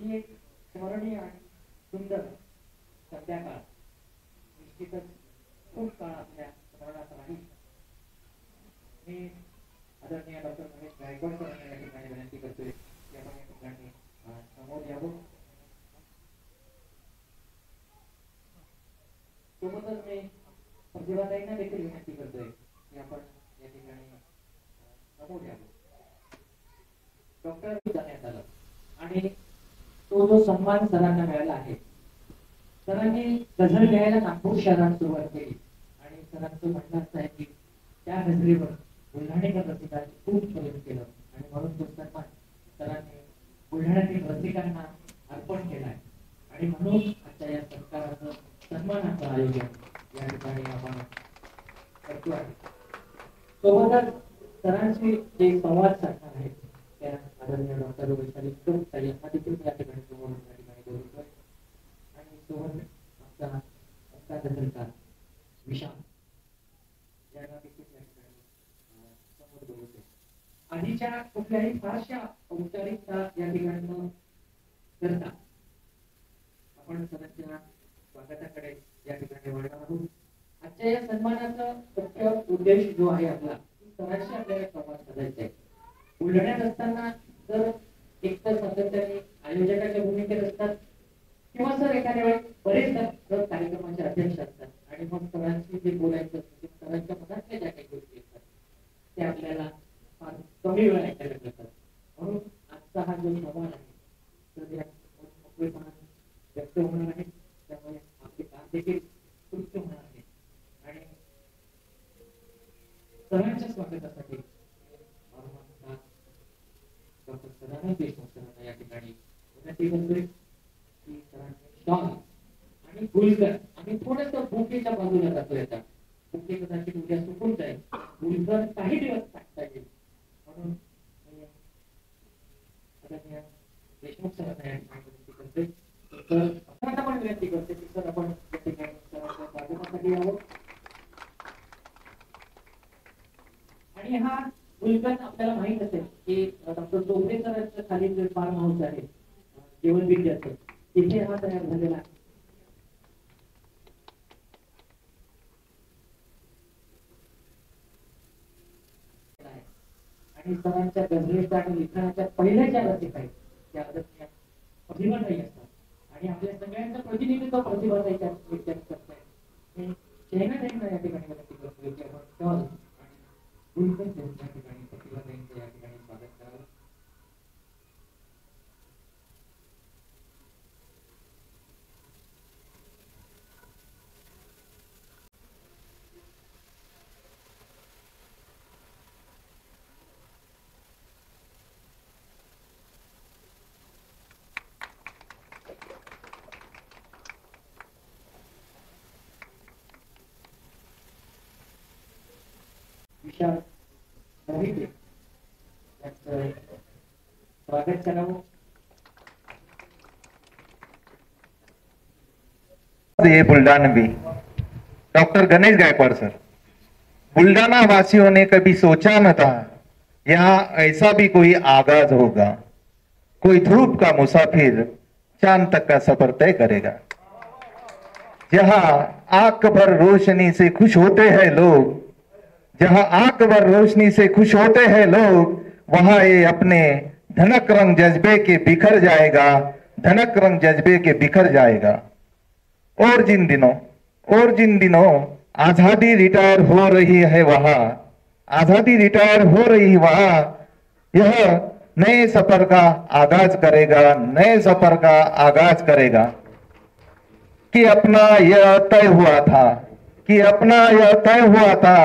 ही एक स्मरणीय आणि सुंदर संध्याकाळ निश्चितच खूप काळ आपल्या स्मरणात राहील. मी आदरणीय डॉक्टर महेश गायकवाड सरांना या ठिकाणी विनंती करतोय की आपण या ठिकाणी समोर यावं. सोबतच मी प्रतिभाताईंना देखील विनंती करतोय की आपण या ठिकाणी समोर यावं. डॉक्टर जाण्यात आलं आणि तो जो सन्मान सरांना मिळाला आहे, सरांनी गझल गायला नागपूर शहरात सुरुवात केली आणि सरांचं म्हणणं असं आहे की त्या गझलीवर बुलढाणेकर रसिकांनी खूप प्रेम केलं आणि म्हणून तो सन्मान सरांनी बुलढाण्यातील रसिकांना अर्पण केलाय आणि म्हणून आजच्या या सत्काराचं सन्मानाचं आयोजन या ठिकाणी आपण करतो आहे. सोबतच सरांशी जे संवाद साधणार आहेत त्या आदरणीय डॉक्टर वैशाली यांना देखील या ठिकाणी समोर या ठिकाणी बोलतोय आणि सोबत आमचा गझलकार विशाल यांना देखील या ठिकाणी समोर बोलतोय. आधीच्या कुठल्याही फारशा औपचारिकता या ठिकाणी न करता आपण सरांच्या स्वागताकडे या ठिकाणी वळणार आहोत. आजच्या या सन्मानाचा मुख्य उद्देश जो आहे आपला, सरांशी आपल्याला संवाद साधायचा आहे. बुलढाण्यात असताना जर एकतर सातत्याने आयोजकाच्या भूमिकेत असतात किंवा सर एखाद्या वेळेस बरेचदा कार्यक्रमाचे अध्यक्ष असतात आणि मग सरांशी जे बोलायचं असतं, सरांच्या मनातल्या ज्या काही गोष्टी असतात ते आपल्याला फार कमी वेळ ऐकायला मिळतात. म्हणून आजचा हा जो संवाद आहे तर या मोकळेपणाने व्यक्त होणार आहे, त्यामुळे आपले काम देखील तृप्त होणार आहे आणि सरांच्या स्वागतासाठी डॉक्टर सदानंद देशमुख सरांना या ठिकाणी विनंती करतोय की सरांनी शॉल आणि गुलकर आणि थोडंसं बुकेच्या बाजूला जातो. येतात बुके कदाचित उद्या सुकून जाईल, गुलकर काही दिवस टाकता येईल म्हणून देशमुख सरांना या ठिकाणी विनंती करतोय. तर आपण पण विनंती करते की सर आपण या ठिकाणी सरांच्या स्वागतासाठी यावं. आणि हा गुलकर आपल्याला माहित असेल की डॉक्टर चोपडे सरांच्या खाली जे फार्म हाऊस आहे जेवण विद्यार्थी तिथे हा तयार झालेला आहे. आणि सरांच्या गझलेच्या आणि लिखाणाच्या पहिल्या ज्या रसिक आहेत त्या प्रतिभाताई असतात आणि आपल्या सगळ्यांचं प्रतिनिधित्व प्रतिभाताईच्या करताय. या ठिकाणी विनंती करतोय की आपण शॉल गुलकर या ठिकाणी प्रतिभाताईंचं या ठिकाणी स्वागत करावं. विशाल स्वागत करावं. ये बुल्ढानवी डॉक्टर गणेश गायकवाड़ सर, बुल्ढाना वासियों ने कभी सोचा न था यहाँ ऐसा भी कोई आगाज होगा. कोई धूप का मुसाफिर चांद तक का सफर तय करेगा. जहाँ आंख भर रोशनी से खुश होते हैं लोग, जहाँ आंख भर रोशनी से खुश होते हैं लोग, वहां ये अपने धनक रंग जज्बे के बिखर जाएगा, धनक रंग जज्बे के बिखर जाएगा. और जिन दिनों आजादी रिटायर हो रही है वहां, आजादी रिटायर हो रही वहां, यह नए सफर का आगाज करेगा, नए सफर का आगाज करेगा. कि अपना यह तय हुआ था, कि अपना यह तय हुआ था,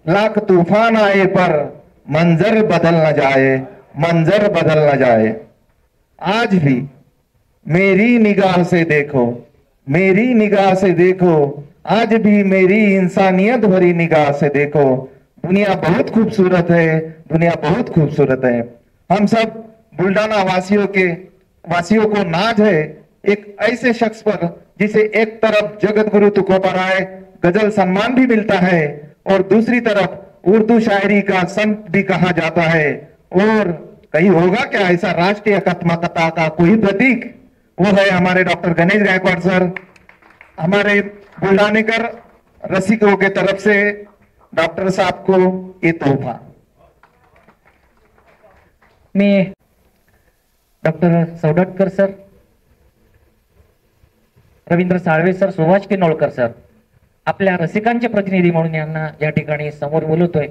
लाख तूफान आए पर मंजर बदल न जाए, मंजर बदल न जाए. आज भी मेरी निगाह से देखो, मेरी निगाह से देखो, आज भी मेरी इंसानियत भरी निगाह से देखो. दुनिया बहुत खूबसूरत है, दुनिया बहुत खूबसूरत है. हम सब बुल्ढाना वासियों को नाज है एक ऐसे शख्स पर जिसे एक तरफ जगत गुरु तुकोबराय गजल सम्मान भी मिलता है और दूसरी तरफ उर्दू शायरी का संत भी कहा जाता है. और कहीं होगा क्या ऐसा राष्ट्रीय कथाकथा का कोई प्रतीक वो है हमारे डॉक्टर गणेश गायकवाड़ सर। हमारे बुल्ढानेकर रसिकों के तरफ से डॉक्टर साहब को ये तोहफा। मी doctor Saudatkar sir, Ravindra Salve sir, Subhash Kinolkar sir आपल्या रसिकांचे प्रतिनिधी म्हणून यांना या ठिकाणी समोर बोलवतोय।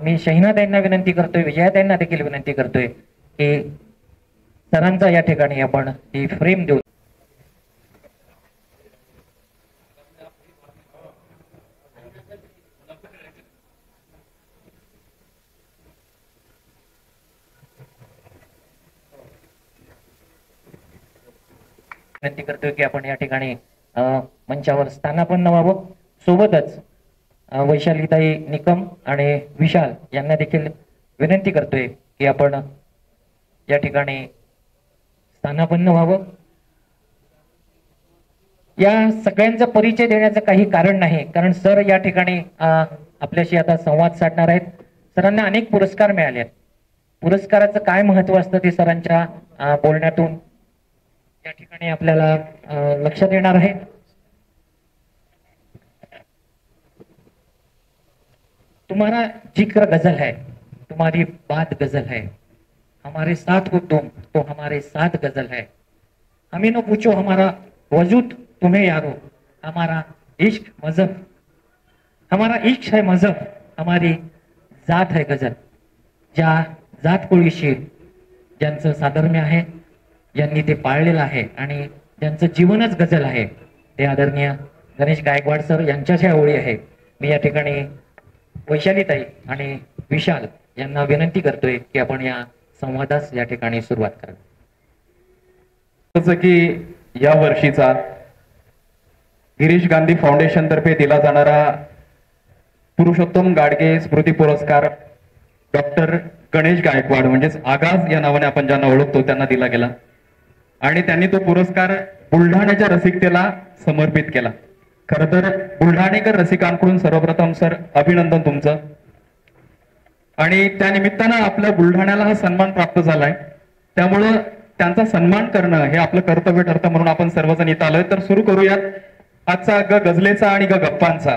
मी शहीनाताईंना विनंती करतोय, विजयाताईंना देखील विनंती करतोय की सरांचा या ठिकाणी आपण ही फ्रेम देऊ। विनंती करतोय की आपण या ठिकाणी मंचावर स्थानापन्न व्हावं। सोबतच वैशालीताई निकम आणि विशाल यांना देखील विनंती करतोय की आपण या ठिकाणी स्थानापन्न व्हावं। या सगळ्यांचा परिचय देण्याचं काही कारण नाही, कारण सर या ठिकाणी आपल्याशी आता संवाद साधणार आहेत। सरांना अनेक पुरस्कार मिळाले आहेत। पुरस्काराचं काय महत्व असतं ते सरांच्या बोलण्यातून या ठिकाणी आपल्याला लक्षात येणार आहे। तुम्हारा जिक्र गजल है, तुम्हारी बात गजल है, हमारे साथ हो तुम तो हमारे साथ गजल है, हमें न पूछो हमारा वजूद तुम्हें यारो, हमारा इश्क मजहब, हमारा इश्क है मजहब, हमारी जात है गजल। ज्या जात कुळीशी ज्यांचं साधर्म्य आहे, ज्यांनी ते पाळलेलं आहे आणि ज्यांचं जीवनच गजल आहे, ते आदरणीय गणेश गायकवाड सर यांच्याच ह्या ओळी आहे। मी या ठिकाणी वैशालीताई आणि विशाल यांना विनंती करतोय की आपण या संवादास या ठिकाणी सुरुवात करावी। जसं की या वर्षीचा गिरीश गांधी फाउंडेशन तर्फे दिला जाणारा पुरुषोत्तम गाडगे स्मृती पुरस्कार डॉक्टर गणेश गायकवाड म्हणजेच आगाज या नावाने आपण ज्यांना ओळखतो त्यांना दिला गेला आणि त्यांनी तो पुरस्कार बुलढाण्याच्या रसिकतेला समर्पित केला। खरं तर बुलढाणेकर रसिकांकडून सर्वप्रथम सर अभिनंदन तुमचं। आणि त्या निमित्तानं आपल्या बुलढाण्याला हा सन्मान प्राप्त झालाय, त्यामुळं त्यांचा सन्मान करणं हे आपलं कर्तव्य ठरतं म्हणून आपण सर्वजण इथं आलोय। तर सुरू करूयात आजचा गजलेचा आणि गप्पांचा,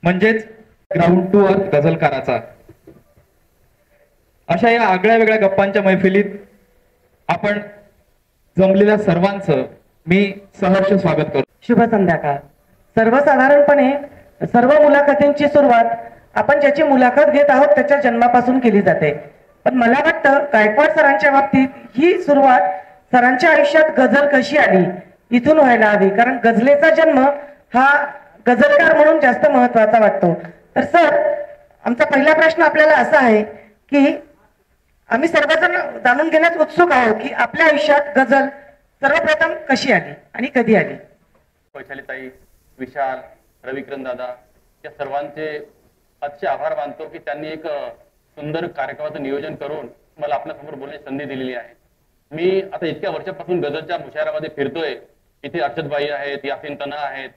म्हणजेच ग्राउंड टू अर्थ गझलकाराचा। अशा या आगळ्या वेगळ्या गप्पांच्या मैफिलीत आपण जमलेल्या सर्वांचं मी सहर्ष स्वागत करतो। शुभ संध्याकाळ। सर्वसाधारणपणे सर्व मुलाखतींची सुरुवात आपण ज्याची मुलाखत घेत आहोत त्याच्या जन्मापासून केली जाते, पण मला वाटतं गायकवाड सरांच्या बाबतीत ही सुरुवात सरांच्या आयुष्यात गझल कशी आली इथून व्हायला हवी, कारण गझलेचा जन्म हा गझलकार म्हणून जास्त महत्वाचा वाटतो। तर सर, आमचा पहिला प्रश्न आपल्याला असा आहे की आम्ही सर्वजण जाणून घेण्यास उत्सुक आहोत की आपल्या आयुष्यात गझल सर्वप्रथम कशी आली आणि कधी आली। वैशालीताई, विशाल, रविकिरण दादा या सर्वांचे अतिशय आभार मानतो की त्यांनी एक सुंदर कार्यक्रमाचं नियोजन करून मला आपल्यासमोर बोलण्याची संधी दिलेली आहे। मी आता इतक्या वर्षापासून गझलच्या मुशायरामध्ये फिरतोय, इथे अर्षदबाई आहेत, यासीन तना आहेत,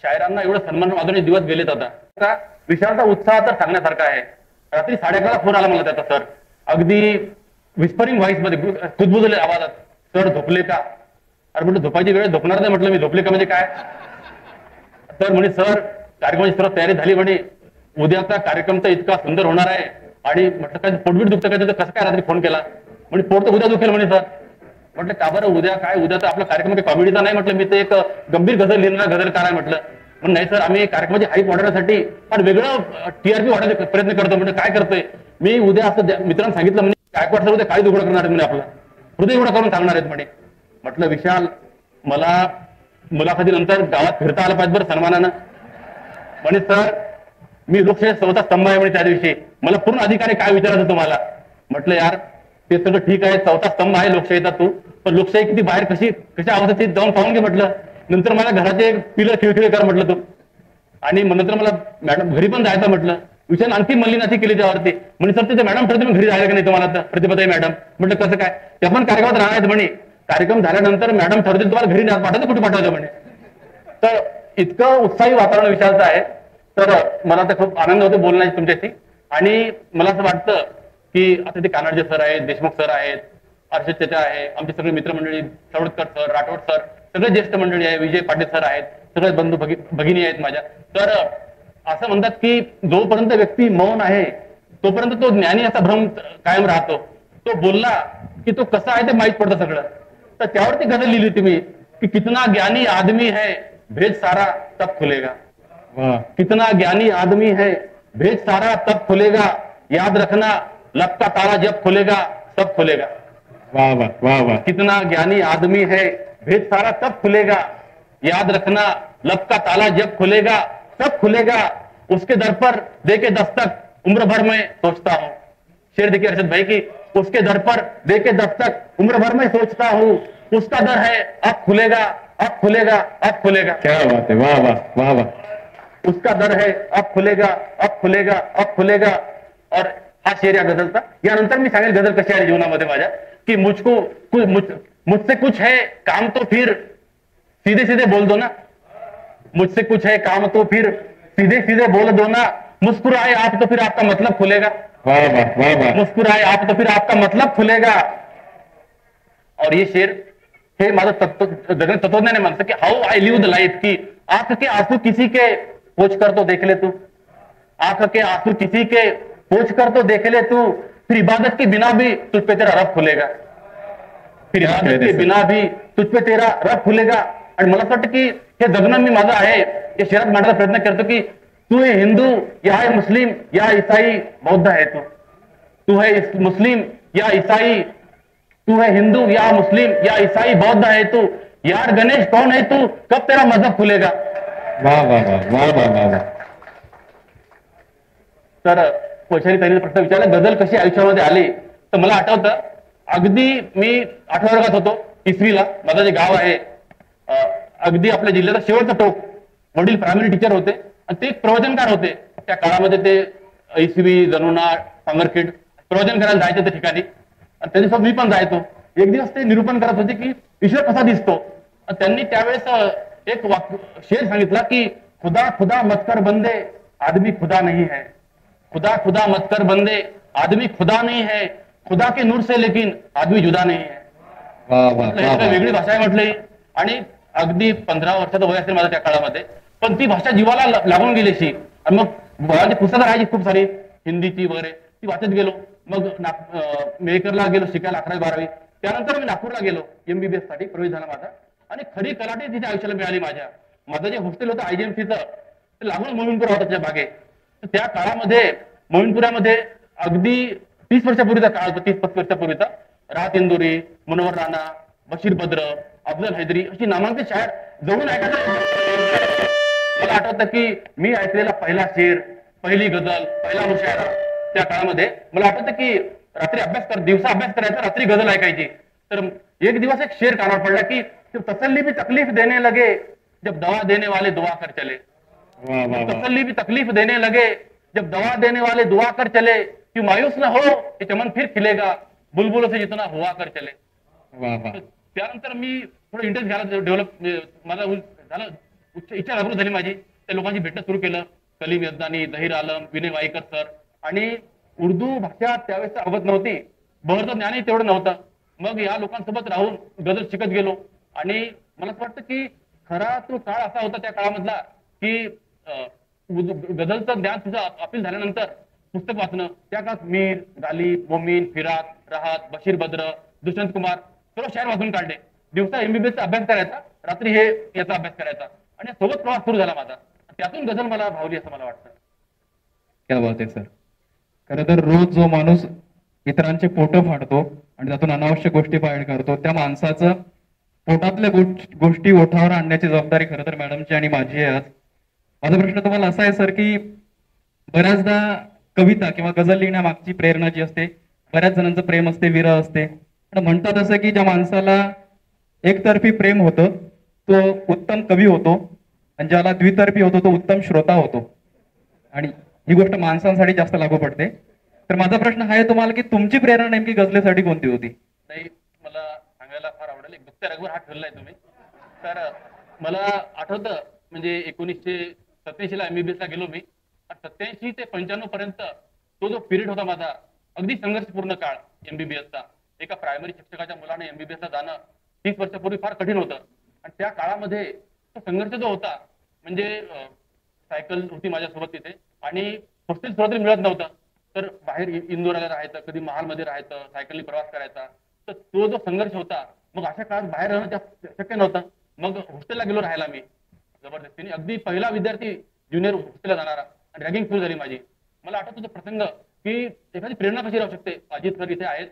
शायरांना एवढं सन्मान वाजवणे दिवस गेलेत। आता विशालचा उत्साह तर सांगण्यासारखा आहे। रात्री 11:30 फोन आला मला त्याचा, सर अगदी विस्परिंग व्हॉइस मध्ये कुजबुजलेल्या आवाजात, सर झोपले का? अरे म्हटलं झोपायची वेळ झोपणार नाही, म्हटलं मी झोपले का म्हणजे काय? तर म्हणे सर कार्यक्रमाची सर्व तयारी झाली, म्हणे उद्याचा कार्यक्रम तर इतका सुंदर होणार आहे। आणि म्हटलं काय पोटबीट दुखतं काय, कसं काय रात्री फोन केला? म्हणजे पोट तर उद्या दुखेल म्हणे सर। म्हटलं का बरं उद्या काय? उद्या तर आपला कार्यक्रम काही कॉमेडीचा नाही, म्हटलं मी तर एक गंभीर गझल लिहिणारा गझलकार आहे म्हटलं। पण नाही सर, आम्ही कार्यक्रमाची हाईप वाढवण्यासाठी फार वेगळं TRP वाढवण्याचा प्रयत्न करतो। म्हणजे काय करतोय मी उद्या असं मित्रांनी सांगितलं, म्हणजे गायकवाड सर उद्या काय दुघडं करणार आहेत म्हणे, आपलं हृदय उघडं करून सांगणार आहेत म्हणे। म्हटलं विशाल, मला मुलाखतीनंतर गावात फिरता आलं पाहिजे बरं सन्मानानं। म्हणे सर मी लोकशाही चौथा स्तंभ आहे म्हणे, त्या दिवशी मला पूर्ण अधिकार आहे काय विचारायचं तुम्हाला? म्हटलं यार ते सगळं ठीक आहे, चौथा स्तंभ आहे लोकशाहीचा तू, पण लोकशाही किती बाहेर कशा अवस्थेत जाऊन पाहून घे म्हटलं। नंतर मला घराचे पिलर खिळखिळे कर म्हटलं तू, आणि नंतर मला मॅडम घरी पण जायचं म्हटलं। विचार आणखी मल्लीनाथी केली त्यावरती, म्हणजे सर तिथे मॅडम ठरते मग घरी जायला का नाही तुम्हाला? तर प्रतिभाताई मॅडम, म्हटलं कसं काय? त्या पण कार्यक्रमात राहणार म्हणे, कार्यक्रम झाल्यानंतर मॅडम ठरते तुम्हाला घरी पाठवते, कुठे पाठवतं म्हणे। तर इतकं उत्साही वातावरण विचारायचं आहे। तर मला तर खूप आनंद होतो बोलण्याची तुमच्याशी, आणि मला असं वाटतं की आता ते कानडजे सर आहेत, देशमुख सर आहेत, अर्षद चचा आहे, आमचे सगळे मित्रमंडळी सवडकर सर, राठोड सर, सगळे ज्येष्ठ मंडळी आहे, विजय पाटील सर आहेत, सगळे बंधू भगिनी आहेत माझ्या. तर असं म्हणतात की जोपर्यंत व्यक्ती मौन आहे तोपर्यंत तो ज्ञानी असा भ्रम कायम राहतो. तो बोलला की तो कसा आहे ते माहीत पडतं सगळं. तर त्यावरती गजल लिहिली होती मी की कितना ज्ञानी आदमी है भेद सारा तब खुलेगा. कितना ज्ञानी आदमी है भेद सारा तब खुलेगा, याद रखना लब का ताला जब खुलेगा सब खुलेगा. वाह वाह वाह वाह. कितना ज्ञानी आदमी है भेद सारा तब खुलेगा, याद रखना लब का ताला जब खुलेगा सब खुलेगा. उसके दर पर देके दस्तक उम्र भर में सोचता हूँ. शेर देखिए अर्षद भाई की, उसके दर पर देके दस्तक उम्र भर में सोचता हूँ, उसका दर है अब खुलेगा अब खुलेगा अब खुलेगा. क्या बात है. वाह वाह वाह वाह. उसका दर है अब खुलेगा अब खुलेगा अब खुलेगा. और हा शेर या गजलचा. यानंतर मी सांगेल गजल कशी आहे जीवनामध्ये माझ्या की मुझसे कुछ है काम तो फिर सीधे सीधे बोल दो ना. मुझसे कुछ है काम तो फिर सीधे सीधे बोल दो ना. मुस्कुराए आप तो फिर आपका मतलब खुलेगा. वाह वाह वाह वाह. मुस्कुराए आप तो फिर आपका मतलब खुलेगा. और ये शेर हे माझं तत्वज्ञान आहे म्हणतं की how I live the life की आंख के आंसू किसी के पोछ कर तो देख ले तू. आंख के आंसू किसी के पोछ कर तो देख ले तू. फिर इबादत के बिना भी तुझ पे तेरा रब खुलेगा. फिर इबादत के बिना भी तुझ पे तेरा रब खुलेगा. आणि मला असं वाटतं की हे जगणं मी माझं आहे हे शहरात मांडण्याचा प्रयत्न करतो की तू है हिंदू या है मुस्लिम या ईसाई बौद्ध है तू है मुस्लिम या ईसाई, तू है हिंदू या मुस्लिम या ईसाई बौद्ध है तू. यार गणेश कौन है तू, कब तेरा मजहब खुलेगा. वाह वाह वाह वाह वाह वाह वाह. तर वैशाली ताईने प्रश्न विचारला गजल कशी आयुष्यामध्ये आली. तर मला आठवतं अगदी मी 8व्या वर्गात होतो, 30वीला. माझं जे गाव आहे अगदी आपल्या जिल्ह्याचा शेवटचा टोक. वडील प्रायमरी टीचर होते आणि ते एक प्रवचनकार होते. त्या काळामध्ये ते ICV जनुना सांगरखेड प्रवचन करायला जायचे त्या ठिकाणी आणि त्यांच्यासोबत मी पण जायचो. एक दिवस ते निरूपण करत होते की ईश्वर कसा दिसतो. त्यांनी त्यावेळेस एक शेर सांगितला की खुदा खुदा मत कर बंदे आदमी खुदा नहीं है. खुदा खुदा मत कर बंदे आदमी खुदा नहीं है. खुदा के नूर से लेकिन आदमी जुदा नहीं है. वाह वाह वाह. वेगळी भाषा आहे म्हटली आणि अगदी 15 वर्षाचं वय असेल माझं त्या काळामध्ये. पण ती भाषा जीवाला लागून गेली अशी. आणि मग पुस्तकं राहायची खूप सारी हिंदीची वगैरे ती वाचत गेलो. मग मेहकरला गेलो शिकायला 11वी 12वी. त्यानंतर मी नागपूरला गेलो MBBS साठी प्रवेश झाला माझा. आणि खरी कलाटे तिथे आयुष्याला मिळाली माझ्या. माझं जे हॉस्टेल होतं IGMCचं ते लागून मोमीनपुरा होता त्याच्या बागे. तर त्या काळामध्ये मोमीनपुऱ्यामध्ये अगदी 30 वर्षापूर्वीचा काळ होता. 30-35 वर्षापूर्वीचा. राहत इंदुरी, मुनवर राणा, बशीर बद्र, अफजल हैदरी अशी नामांकित शायर जवळून ऐकायला. मला आठवतं की मी ऐकलेला पहिला शेर, पहिली गजल, पहिला मुशायरा त्या काळामध्ये मला आठवतं की रात्री दिवसा अभ्यास करायचा, रात्री गजल ऐकायची. तर एक दिवस एक शेर कानावर पडला की तसल्ली भी तकलीफ देने लगे जब दवा देने वाले दुआ कर चले. तसल्ली भी तकलीफ देने लगे जब दवा देने वाले दुआ कर चले. कि मायूस न हो ये चमन फिर खिलेगा बुलबुलों से जितना हुआ कर चले. त्यानंतर मी थोडं इंटरेस्ट घ्यायला डेव्हलप मला झालं, इच्छा जागृत झाली माझी. त्या लोकांची भेटणं सुरू केलं. कलीम यजदानी, जहीर आलम, विनय वाईकर सर. आणि उर्दू भाषा त्यावेळेस अवगत नव्हती, बहरचं ज्ञानही तेवढं नव्हतं. मग या लोकांसोबत राहून गजल शिकत गेलो. आणि मला असं वाटतं की खरा तो काळ असा होता त्या काळामधला की गझलचं ज्ञान तुझं अपील झाल्यानंतर पुस्तक वाचणं. त्या काळात मीर, गालिब, मोमीन, फिराक, राहत, बशीर बद्र, दुष्यंत कुमार सर्व शायर वाचून काढले. दिवसा MBBSचा अभ्यास करायचा, रात्री हे याचा अभ्यास करायचा आणि सोबत प्रवास सुरू झाला माझा. त्यातून गझल मला भावली असं मला वाटतं. क्या बात आहे सर. खरं तर रोज जो माणूस इतरांचे पोटं फाडतो आणि त्यातून अनावश्यक गोष्टी बाहेर करतो त्या माणसाचं पोटातल्या गोष्टी ओठावर आणण्याची जबाबदारी खरं तर मॅडमची आणि माझी आहे आज. माझा प्रश्न तुम्हाला असा आहे सर की बऱ्याचदा कविता किंवा गझल लिहिण्यामागची प्रेरणा जी असते, बऱ्याच जणांचं प्रेम असते, विरह असते. पण म्हणतात असं की ज्या माणसाला एकतर्फी प्रेम होतं तो उत्तम कवी होतो आणि ज्याला द्वितर्फी होतो तो उत्तम श्रोता होतो. आणि ही गोष्ट माणसांसाठी जास्त लागू पडते. तर माझा प्रश्न हा आहे तुम्हाला की तुमची प्रेरणा नेमकी गझलेसाठी कोणती होती? नाही, मला सांगायला फार आवडेल. एक दुःख रगवर हात ठेवलाय तुम्ही. तर मला आठवतं म्हणजे 1987ला MBBSला गेलो मी. 87 ते 95 पर्यंत तो जो पिरियड होता माझा अगदी संघर्षपूर्ण काळ MBBSचा. एका प्रायमरी शिक्षकाच्या मुलाने एमबीबीएसला जाणं 30 वर्षापूर्वी फार कठीण होतं. आणि त्या काळामध्ये तो संघर्ष जो होता, म्हणजे सायकल होती माझ्यासोबत तिथे आणि हॉस्टेल सुद्धा मिळत नव्हतं. तर बाहेर इंदोरला राहायचं, कधी महालमध्ये राहायचं, सायकलने प्रवास करायचा. तर तो जो संघर्ष होता, मग अशा काळात बाहेर राहणं शक्य नव्हतं. मग हॉस्टेलला गेलो राहायला मी जबरदस्तीने. अगदी पहिला विद्यार्थी ज्युनियर हॉस्टेलला जाणारा, आणि रॅगिंग सुरू झाली माझी. मला आठवतो तो प्रसंग की एखादी प्रेरणा कशी राहू शकते. अजित सर इथे आहेत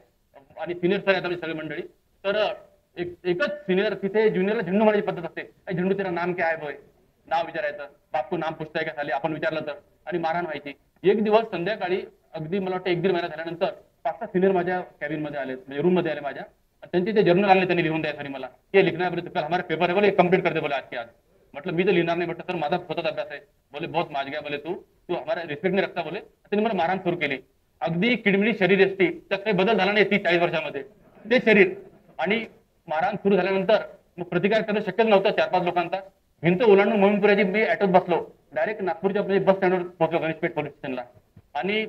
आणि सिनियर सर आहेत आम्ही सगळी मंडळी. तर एकच सिनियर तिथे ज्युनियरला झेंडू मारायची पद्धत असते. झेंडू तेरा नाम क्या है बोय, नाव विचारायचं, बापको नाम पुछताय का खाली, आपण विचारलं तर, आणि मारहाण व्हायची. एक दिवस संध्याकाळी अगदी मला वाटतं 1-1.5 महिना झाल्यानंतर 5-6 सिनियर माझ्या कॅबिन मध्ये आले, म्हणजे रूम मध्ये आले माझ्या. त्यांचे ते जर्नल आले, त्यांनी लिहून द्यायसाठी मला, हे लिखना है बोले, कल हमारे पेपर है बोले, कंप्लीट कर दे बोले आज के आज. म्हटलं मी तर लिहिणार नाही. म्हटलं सर माझा स्वतःचा अभ्यास आहे. बोले बहुत माज गया बोले, तू हमारा रिस्पेक्ट नाही रखता बोले. त्यांनी मला मारहाण सुरू केली. अगदी किडमिडी शरीर असती, त्यात काही बदल झाला नाही 30-40 वर्षामध्ये ते शरीर. आणि मारहाण सुरू झाल्यानंतर मग प्रतिकार करणं शक्यच नव्हतं. 4-5 लोकांचा भिंत ओलांडून मोमीनपुराची मी ॲटोत बसलो. डायरेक्ट नागपूरच्या बस स्टँडवर पोहोचलो, गणेशपेठ पोलीस स्टेशनला. आणि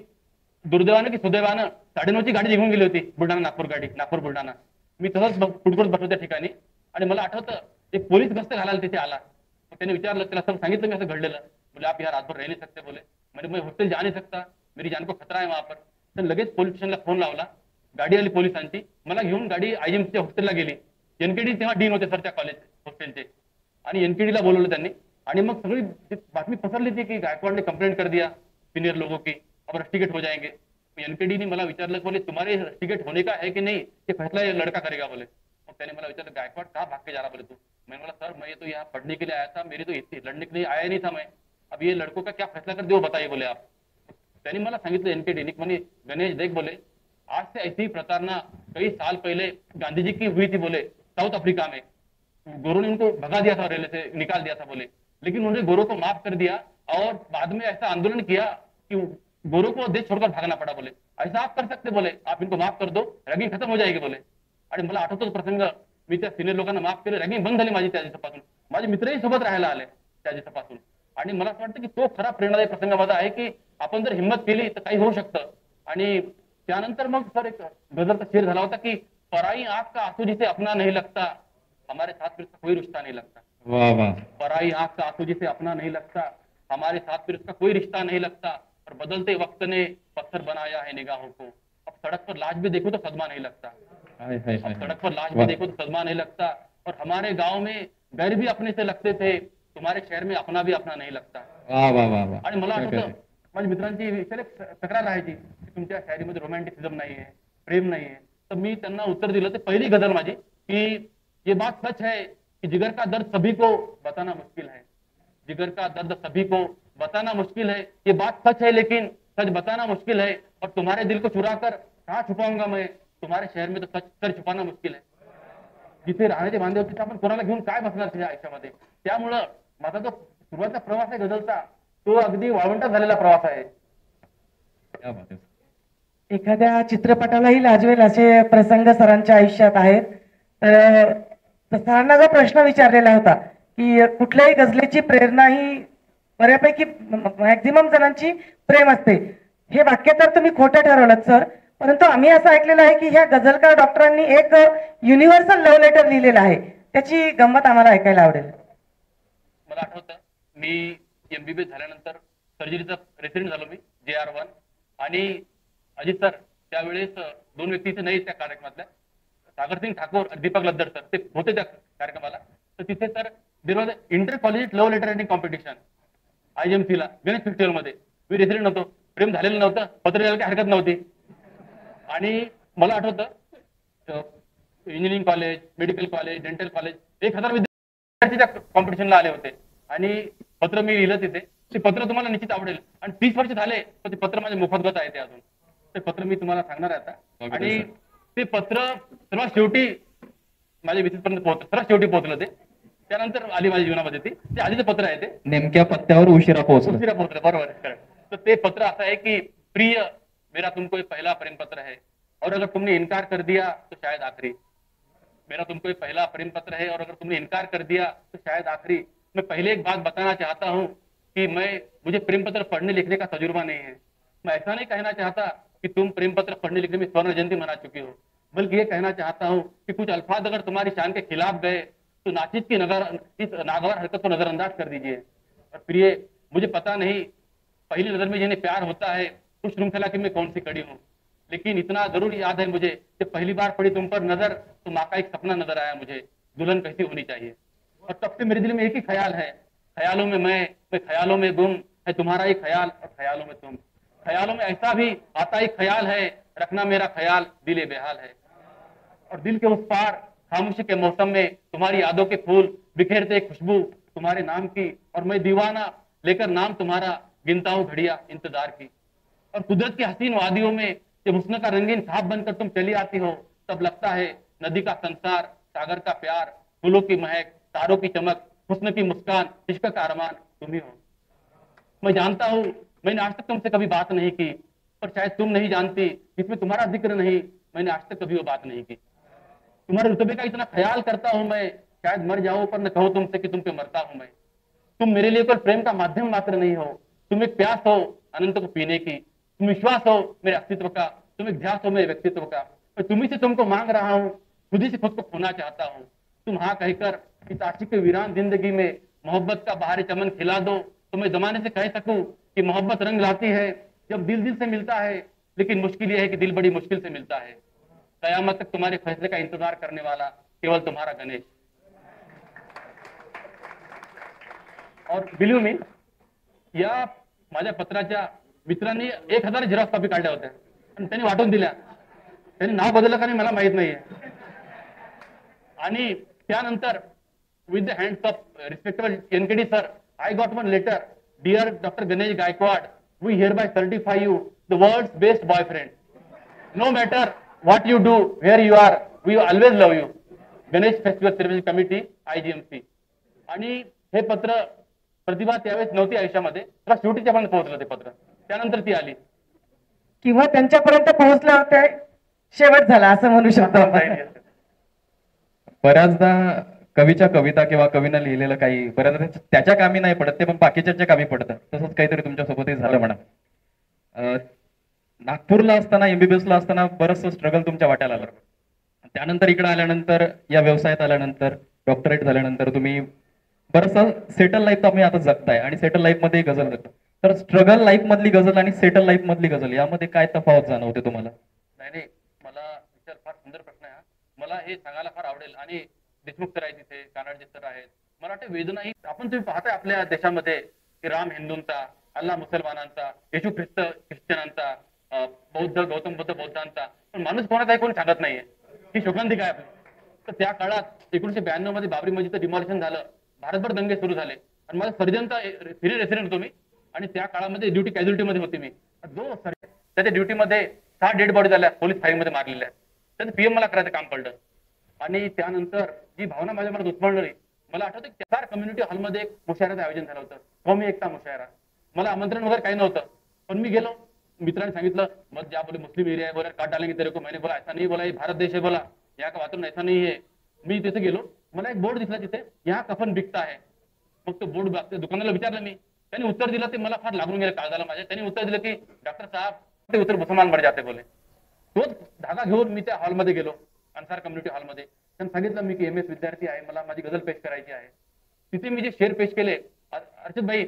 दुर्दैवानं की सुदैवानं 9:30ची गाडी निघून गेली होती, बुलढाणा नागपूर गाडी, नागपूर बुलढाणा. मी तसंच फुटफुट बसलो त्या ठिकाणी. आणि मला आठवतं एक पोलीस गस्त घालायला तिथे आला. मग त्याने विचारलं, त्याला असं सांगितलं मी असं घडलेलं. बोले आप यहाँ रातभर रह नहीं सकते बोले, मैं हॉस्टेल जा नहीं सकता, मेरी जान को खतरा है वहां पर. तर लगेच पोलीस स्टेशनला फोन लावला. गाडी आली पोलिसांची, मला घेऊन गाडी आयजीएमसीच्या हॉस्टेलला गेली. एनकेडी तेव्हा डीन होते सर त्या कॉलेज हॉस्टेलचे. आणि एनकेडीला बोलवलं त्यांनी. आणि मग सगळी बातमी पसरली थी की गायकवाड ने कंप्लेंट कर दिया सीनियर लोगों की, अब रस्टिकेट हो जाएंगे. एनकेडी ने मला विचारलं, बोले तुम्हारे रस्टिकेट होने का है कि नहीं, ये फैसला ये लड़का करेगा बोले. मग त्याने मला विचारलं, गायकवाड कहाँ भाग के जा रहा बोले तू. मैंने बोला सर मैं तो यहाँ पढ़ने के लिए आया था, मेरी तो इतनी लड़ने के लिए आया नहीं था मैं. अब ये लड़कों का क्या फैसला कर दो बताइए बोले आप. त्यांनी मला सांगितलं एनकेडी म्हणे, गणेश देख बोले, आज से ऐसी ही प्रताड़ना कई साल पहले गांधी जी की हुई थी बोले, साउथ अफ्रीका में. गोरों ने उनको भगा दिया था, रेलवे से निकाल दिया था बोले, लेकिन उन्होंने गोरों को माफ कर दिया. और बाद में ऐसा आंदोलन किया कि गोरों को देश छोड़कर भागना पड़ा बोले. ऐसा आप कर सकते बोले, आप इनको माफ कर दो, रॅगिंग खत्म हो जाएगी बोले. आणि मला आठवतो प्रसंग, मी त्या सिनियर लोकांना माफ केलं, रॅगिंग बंद झाली माझी त्या दिवसापासून. माझे मित्रही सोबत राहायला आले त्या दिवसापासून. आणि मला असं वाटतं की तो खरा प्रेरणादायी प्रसंग माझा आहे की आपण जर हिंमत केली तर काही होऊ शकतं. आणि त्यानंतर मग सर एक गजलचा शेर झाला होता की पराई आंख का आंसू जिसे अपना नहीं लगता, हमारे साथ फिर उसका कोई रिश्ता नहीं लगता. वाह वाह. पराई आंख का आंसू जिसे अपना नहीं लगता, हमारे साथ फिर उसका कोई रिश्ता नहीं लगता. और बदलते वक्त ने पत्थर बनाया है निगाहों को, अब सड़क पर लाश भी देखो तो सदमा नहीं लगता. अब सड़क पर लाश भी देखो तो सदमा नहीं लगता. और हमारे गांव में घर भी अपने से लगते थे, तुम्हारे शहर में अपना भी अपना नहीं लगता. वाह वाह वाह वाह. आणि मला आठवतं माझ्या मित्रांची विषय तक्रार राहायची की तुमच्या शायरीमध्ये रोमॅन्टिसिझम नाहीये, प्रेम नाहीये. तर मी त्यांना उत्तर दिलं, ते पहिली गझल माझी, की ये बात सच है कि जिगर का दर्द सभी को बताना मुश्किल है, जिगर का दर्द सभी को बताना मुश्किल है. ये बात सच है लेकिन सच बताना मुश्किल है. और तुम्हारे दिल को चुरा कर कहाँ छुपाऊंगा मैं, तुम्हारे शहर में तो सच छुपाना मुश्किल है. जिथे राहण्याचे बांधे होते आपण कोणाला घेऊन काय बसणार त्याच्या आयुष्यामध्ये. त्यामुळं माझा जो सुरुवातीचा प्रवास आहे गझलचा, तो अगदी वाळवंटात झालेला प्रवास आहे. क्या बात है. एखाद्या चित्रपटालाही लाजवेल असे प्रसंग सरांच्या आयुष्यात आहेत. तर सरांना जो प्रश्न विचारलेला होता की कुठल्याही गझलेची प्रेरणा ही बऱ्यापैकी मॅक्झिमम जणांची प्रेम असते, हे वाक्य तर तुम्ही खोटं ठरवलं सर. परंतु आम्ही असं ऐकलेलं आहे की ह्या गझलकार डॉक्टरांनी एक युनिव्हर्सल लव्ह लेटर लिहिलेलं आहे, त्याची गंमत आम्हाला ऐकायला आवडेल. मला आठवतं मी एमबीबीएस झाल्यानंतर सर्जरीचा रेसिडेंट झालो मी JR1. आणि अजित सर त्यावेळेस 2 व्यक्ती इथे नाही त्या कार्यक्रमातल्या, सागरसिंग ठाकूर आणि दीपक लद्दर सर, ते होते त्या कार्यक्रमाला. तर तिथे sir there was inter college love letter writing competition IMC ला गणेश फेस्टिवल मध्ये. मी रेसिडेंट नव्हतो, प्रेम झालेलं नव्हतं, पत्र लिहायला काही हरकत नव्हती. आणि मला आठवतं engineering college, medical college, dental college 1000 विद्यार्थी त्या कॉम्पिटिशनला आले होते. आणि पत्र मी लिहिलं तिथे. ते पत्र तुम्हाला निश्चित आवडेल. आणि 30 वर्ष झाले पण ते पत्र माझ्या मुखोद्गत आहे ते अजून. ते पत्र मी तुम्हाला सांगणार आहे आता. आणि ते पत्र सर्वात शेवटी माझ्या मिसेसपर्यंत पोहोचलं, सर्वात शेवटी पोहोचलं ते. त्यानंतर आली माझ्या जीवनामध्ये ते आधीचं पत्र आहे ते. नेमक्या पत्त्यावर उशिरा पोहोचलो. बरोबर. तर ते पत्र असं आहे की प्रिय मेरा तुमको एक पहला प्रेम पत्र है और अगर तुमने इनकार कर दिया तो शायद आखिरी. मेरा तुमको एक पहला प्रेम पत्र है और अगर तुमने इनकार कर दिया तो शायद आखिरी. मैं पहले एक बात बताना चाहता हूँ कि मुझे प्रेम पत्र पढ़ने लिखने का तजुर्बा नहीं है. मैं ऐसा नहीं कहना चाहता कि तुम प्रेम पत्र पढ़ने लिखने में स्वर्ण जयंती मना चुकी हो. बल्कि ये कहना चाहता हूँ कि कुछ अल्फाज अगर तुम्हारी शान के खिलाफ गए तो नाचिज की इस नागवार हरकत को नजरअंदाज कर दीजिए। और प्रिय, मुझे पता नहीं पहली नजर में जिन्हें प्यार होता है उस श्रृंखला की मैं कौन सी कड़ी हूँ, लेकिन इतना जरूर याद है मुझे कि पहली बार पड़ी तुम पर नजर तो माँ का एक सपना नजर आया मुझे, दुल्हन कैसी होनी चाहिए। और तब से मेरे दिल में एक ही ख्याल है, ख्यालों में मैं ख्यालों में गुम, है तुम्हारा ही ख्याल और ख्यालों में तुम। ख्यालों में ऐसा भी आता ही ख्याल है, रखना मेरा ख्याल दिल बेहाल है। और दिल के उस पार खामोशी के मौसम में तुम्हारी यादों के फूल बिखेरते खुशबू तुम्हारे नाम की, और मैं दीवाना लेकर नाम तुम्हारा गिनता हूँ घड़िया इंतजार की। और कुदरत की हसीन वादियों में जब हुस्न का रंगीन ख्वाब बनकर तुम चली आती हो, तब लगता है नदी का संसार, सागर का प्यार, फूलों की महक, तारों की चमक, हुस्न की मुस्कान, इश्क का अरमान तुम ही हो। मैं जानता हूँ मैंने आज तक तुमसे कभी बात नहीं की, पर शायद तुम नहीं जानती इसमें तुम्हारा जिक्र नहीं, मैंने आज तक कभी वो बात नहीं की। तुम्हारे रुतबे का इतना ख्याल करता हूं मैं, शायद मर जाऊं पर न कहूं तुमसे कि तुम पे मरता हूं मैं। तुम मेरे लिए कोई प्रेम का माध्यम मात्र नहीं हो, तुम एक प्यास हो अनंत को पीने की, तुम विश्वास हो मेरे अस्तित्व का, तुम एक ध्यास हो मेरे व्यक्तित्व का। मैं तुम्ही से तुमको मांग रहा हूँ, खुद ही से खुद को खोना चाहता हूँ। तुम हाँ कहकर इस आशिक के वीरान जिंदगी में मोहब्बत का बाहरी चमन खिला दो, तो मैं जमाने से कह सकूं कि मोहब्बत रंग लाती है जब दिल दिल से मिलता है, लेकिन मुश्किल यह है कि दिल बड़ी मुश्किल से मिलता है। कयामत तक तुम्हारे फैसले का इंतजार करने वाला केवल तुम्हारा गणेश। और बिलीव मी, या माझ्या पत्राच्या मित्रांनी 1000 झेरॉक्स कॉपी काढल्या होत्या आणि त्यांनी वाटून दिल्या, त्यांनी नाव बदललं का नाही मला माहित नाहीये। आणि त्यानंतर with the hands of respectable NKD sir, I got one letter. Dear Dr. Ganesh Gaikwad, we hereby certify you the world's best boyfriend. No matter what you do, where you are, we always love you. Ganesh Festival Celebration Committee, IGMC. आणि हे पत्र प्रतिभा त्यावेळेस नव्हती आयुष्यामध्ये, तेव्हा शेवटीच्या पर्यंत पोहोचलं ते पत्र, त्यानंतर ती आली। किंवा त्यांच्यापर्यंत पोहोचलं ते शेवट झाला असं म्हणू शकतो आपण। बऱ्याचदा कवीच्या कविता किंवा कवीनं लिहिलेलं काही बऱ्याचदा त्याच्या कामी नाही पडत, ते पण बाकीच्या कामी पडतं। तसंच काहीतरी तुमच्यासोबतही झालं म्हणा। नागपूरला असताना MBBS ला असताना बरंचसं स्ट्रगल तुमच्या वाट्याला आलं, त्यानंतर इकडे आल्यानंतर या व्यवसायात आल्यानंतर डॉक्टरेट झाल्यानंतर तुम्ही बरंचसं सेटल लाईफ तुम्ही आता जगताय आणि सेटल लाईफ मध्ये गझल जगता। तर स्ट्रगल लाईफ मधली गझल आणि सेटल लाईफ मधली गझल यामध्ये काय तफावत जाणवते तुम्हाला? नाही, मला विचार फार सुंदर प्रश्न आहे। मला हे सांगायला फार आवडेल, आणि देशमुख सर आहेत तिथे, कानाडचे सर आहेत, मला वाटतं वेदना ही आपण तुम्ही पाहताय आपल्या देशामध्ये की राम हिंदूंचा, अल्लाह मुसलमानांचा, येशू ख्रिस्त ख्रिश्चनांचा, बौद्ध गौतम बुद्ध बौद्धांचा, पण माणूस कोणाचा कोणी सांगत नाहीये ही शोकांतिका आहे आपली। तर त्या काळात 1992 मध्ये बाबरी मस्जिदचं डिमॉलिशन झालं, भारतभर दंगे सुरू झाले, आणि मला सर्जनचा सिनियर रेसिडेंट होतो मी, आणि त्या काळामध्ये ड्युटी कॅज्युअलिटी मध्ये होती मी। जो त्याच्या ड्युटीमध्ये 6 डेड बॉडी झाल्या, पोलीस फायरिंग मध्ये मारलेल्या आहेत, त्याचं PM मला करायचं काम पडलं। आणि त्यानंतर जी भावना माझ्या मनात उत्पन्नली, मला आठवतं की चार कम्युनिटी हॉलमध्ये एक मुशायराचं आयोजन झालं होतं, कौमी एकता मुशायरा। मला आमंत्रण वगैरे काही नव्हतं, पण मी गेलो, मित्रांनी सांगितलं मत जा बोले मुस्लिम एरिया है, बोला काट डालेंगे तेरे को। मैंने बोला ऐसा नहीं, बोला ये भारत देश है, बोला यहाँ का वातावरण ऐसा नहीं है। मी तिथे गेलो, मला एक बोर्ड दिसला तिथे, यहाँ कफन बिकता है। मग तो बोर्ड दुकानाला विचारलं मी, त्यांनी उत्तर दिलं, ते मला फार लागून गेलं काळजाला माझ्या। त्यांनी उत्तर दिलं की डॉक्टर साहब ते उत्तर मुसलमान मर जाते बोले। तोच धागा घेऊन मी त्या हॉलमध्ये गेलो, अन्सार कम्युनिटी हॉलमध्ये। त्यांनी सांगितलं मी की MS विद्यार्थी आहे, मला माझी गझल पेश करायची आहे। तिथे मी जे शेर पेश केले, अर्षद भाई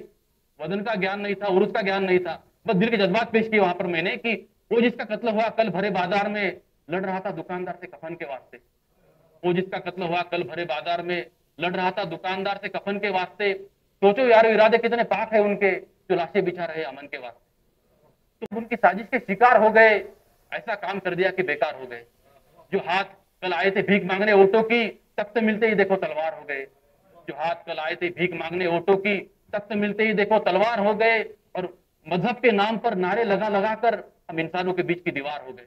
वजन का ज्ञान नहीं था, उर्स का ज्ञान नहीं था, बस दिल के जज्बात पेश किए वहां पर मैंने कि वो जिसका कत्ल हुआ कल भरे बाजार में लड़ रहा था दुकानदार से कफन के वास्ते। वो जिसका कत्ल हुआ कल भरे बाजार में लड़ रहा था दुकानदार से कफन के वास्ते। सोचो यार इरादे कितने पाक है उनके, जो लाशें बिछा रहे अमन के वास्ते। तो उनकी साजिश के शिकार हो गए, ऐसा काम कर दिया कि बेकार हो गए। जो हाथ कल आए थे भीख मांगने ओटो की, तख्त मिलते ही देखो तलवार हो गए। जो हाथ कल आए थे भीख मांगने ओटो की, तख्त मिलते ही देखो तलवार हो गए। और मजहब के नाम पर नारे लगा लगा कर हम इंसानों के बीच की दीवार हो गए।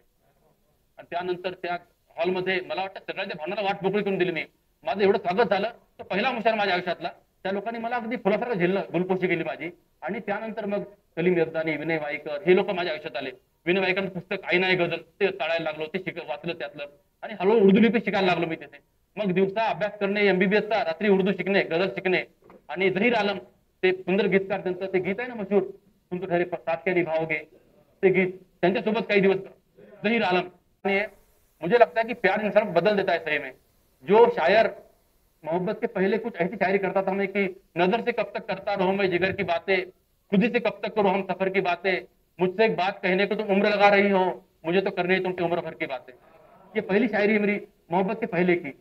आणि त्यानंतर त्या हॉलमध्ये मला वाटतं सगळ्यांच्या भावनाला वाट मोकळी करून दिली मी। माझं एवढं स्वागत झालं, तो पहिला मुशायरा माझ्या आयुष्यातला। त्या लोकांनी मला अगदी फुलासारखं झेललं, गुलपोशी केली माझी। आणि त्यानंतर मग कलीम यजदानी, विनय वाईकर हे लोक माझ्या आयुष्यात आले। विनय वाईकरांचं पुस्तक आई नाही गझल ते चाळायला लागलो, ते वाचलं त्यातलं, आणि हळूहळू उर्दू लिपी शिकायला लागलो मी तिथे। मग दिवसा अभ्यास करणे MBBS चा, रात्री उर्दू शिकणे, गझल शिकणे। आणि झहीर आलम ते सुंदर गीतकार, त्यांचं ते गीत आहे ना मशहूर, तुम तो ठहरे साथ क्या निभाओगे, ते गीत त्यांच्यासोबत काही दिवस झहीर आलम मुझे लगता है कि प्यार इंसान को बदल देता है सही में। जो शायर मोहब्बत के पहले कुछ ऐसी शायरी करता था हमें कि नजर से कब तक करता रहूं मैं जिगर की बातें, खुद ही से कब तक करूं हम सफर की बातें, मुझसे एक बात कहने को तुम उम्र लगा रही हो, मुझे तो करनी है तुमसे उम्र भर की बातें। ये पहली शायरी है मेरी मोहब्बत के पहले की।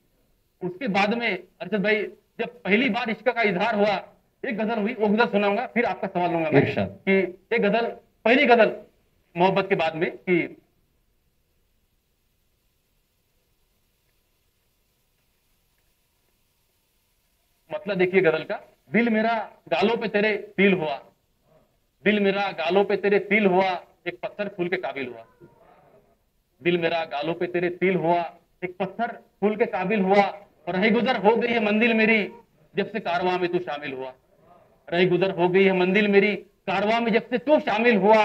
उसके बाद में अरशद भाई जब पहली बार इश्क का इजहार हुआ, एक गजल हुई, वो गजल सुनाऊंगा, फिर आपका सवाल लूंगा मैं इरशाद। कि एक गजल, पहली गजल मोहब्बत के बाद में कि मतलब देखिए गजल का, दिल मेरा गालों पे तेरे तिल हुआ, दिल मेरा गालों पे तेरे तिल हुआ, एक पत्थर फूल के काबिल हुआ। दिल मेरा गालों पे तेरे तिल हुआ, एक पत्थर फूल के काबिल हुआ, और रही गुजर हो गई है मंजिल मेरी जब से कारवां में तू शामिल हुआ। रही गुजर हो गई है मंजिल मेरी कारवां में जब से तू शामिल हुआ,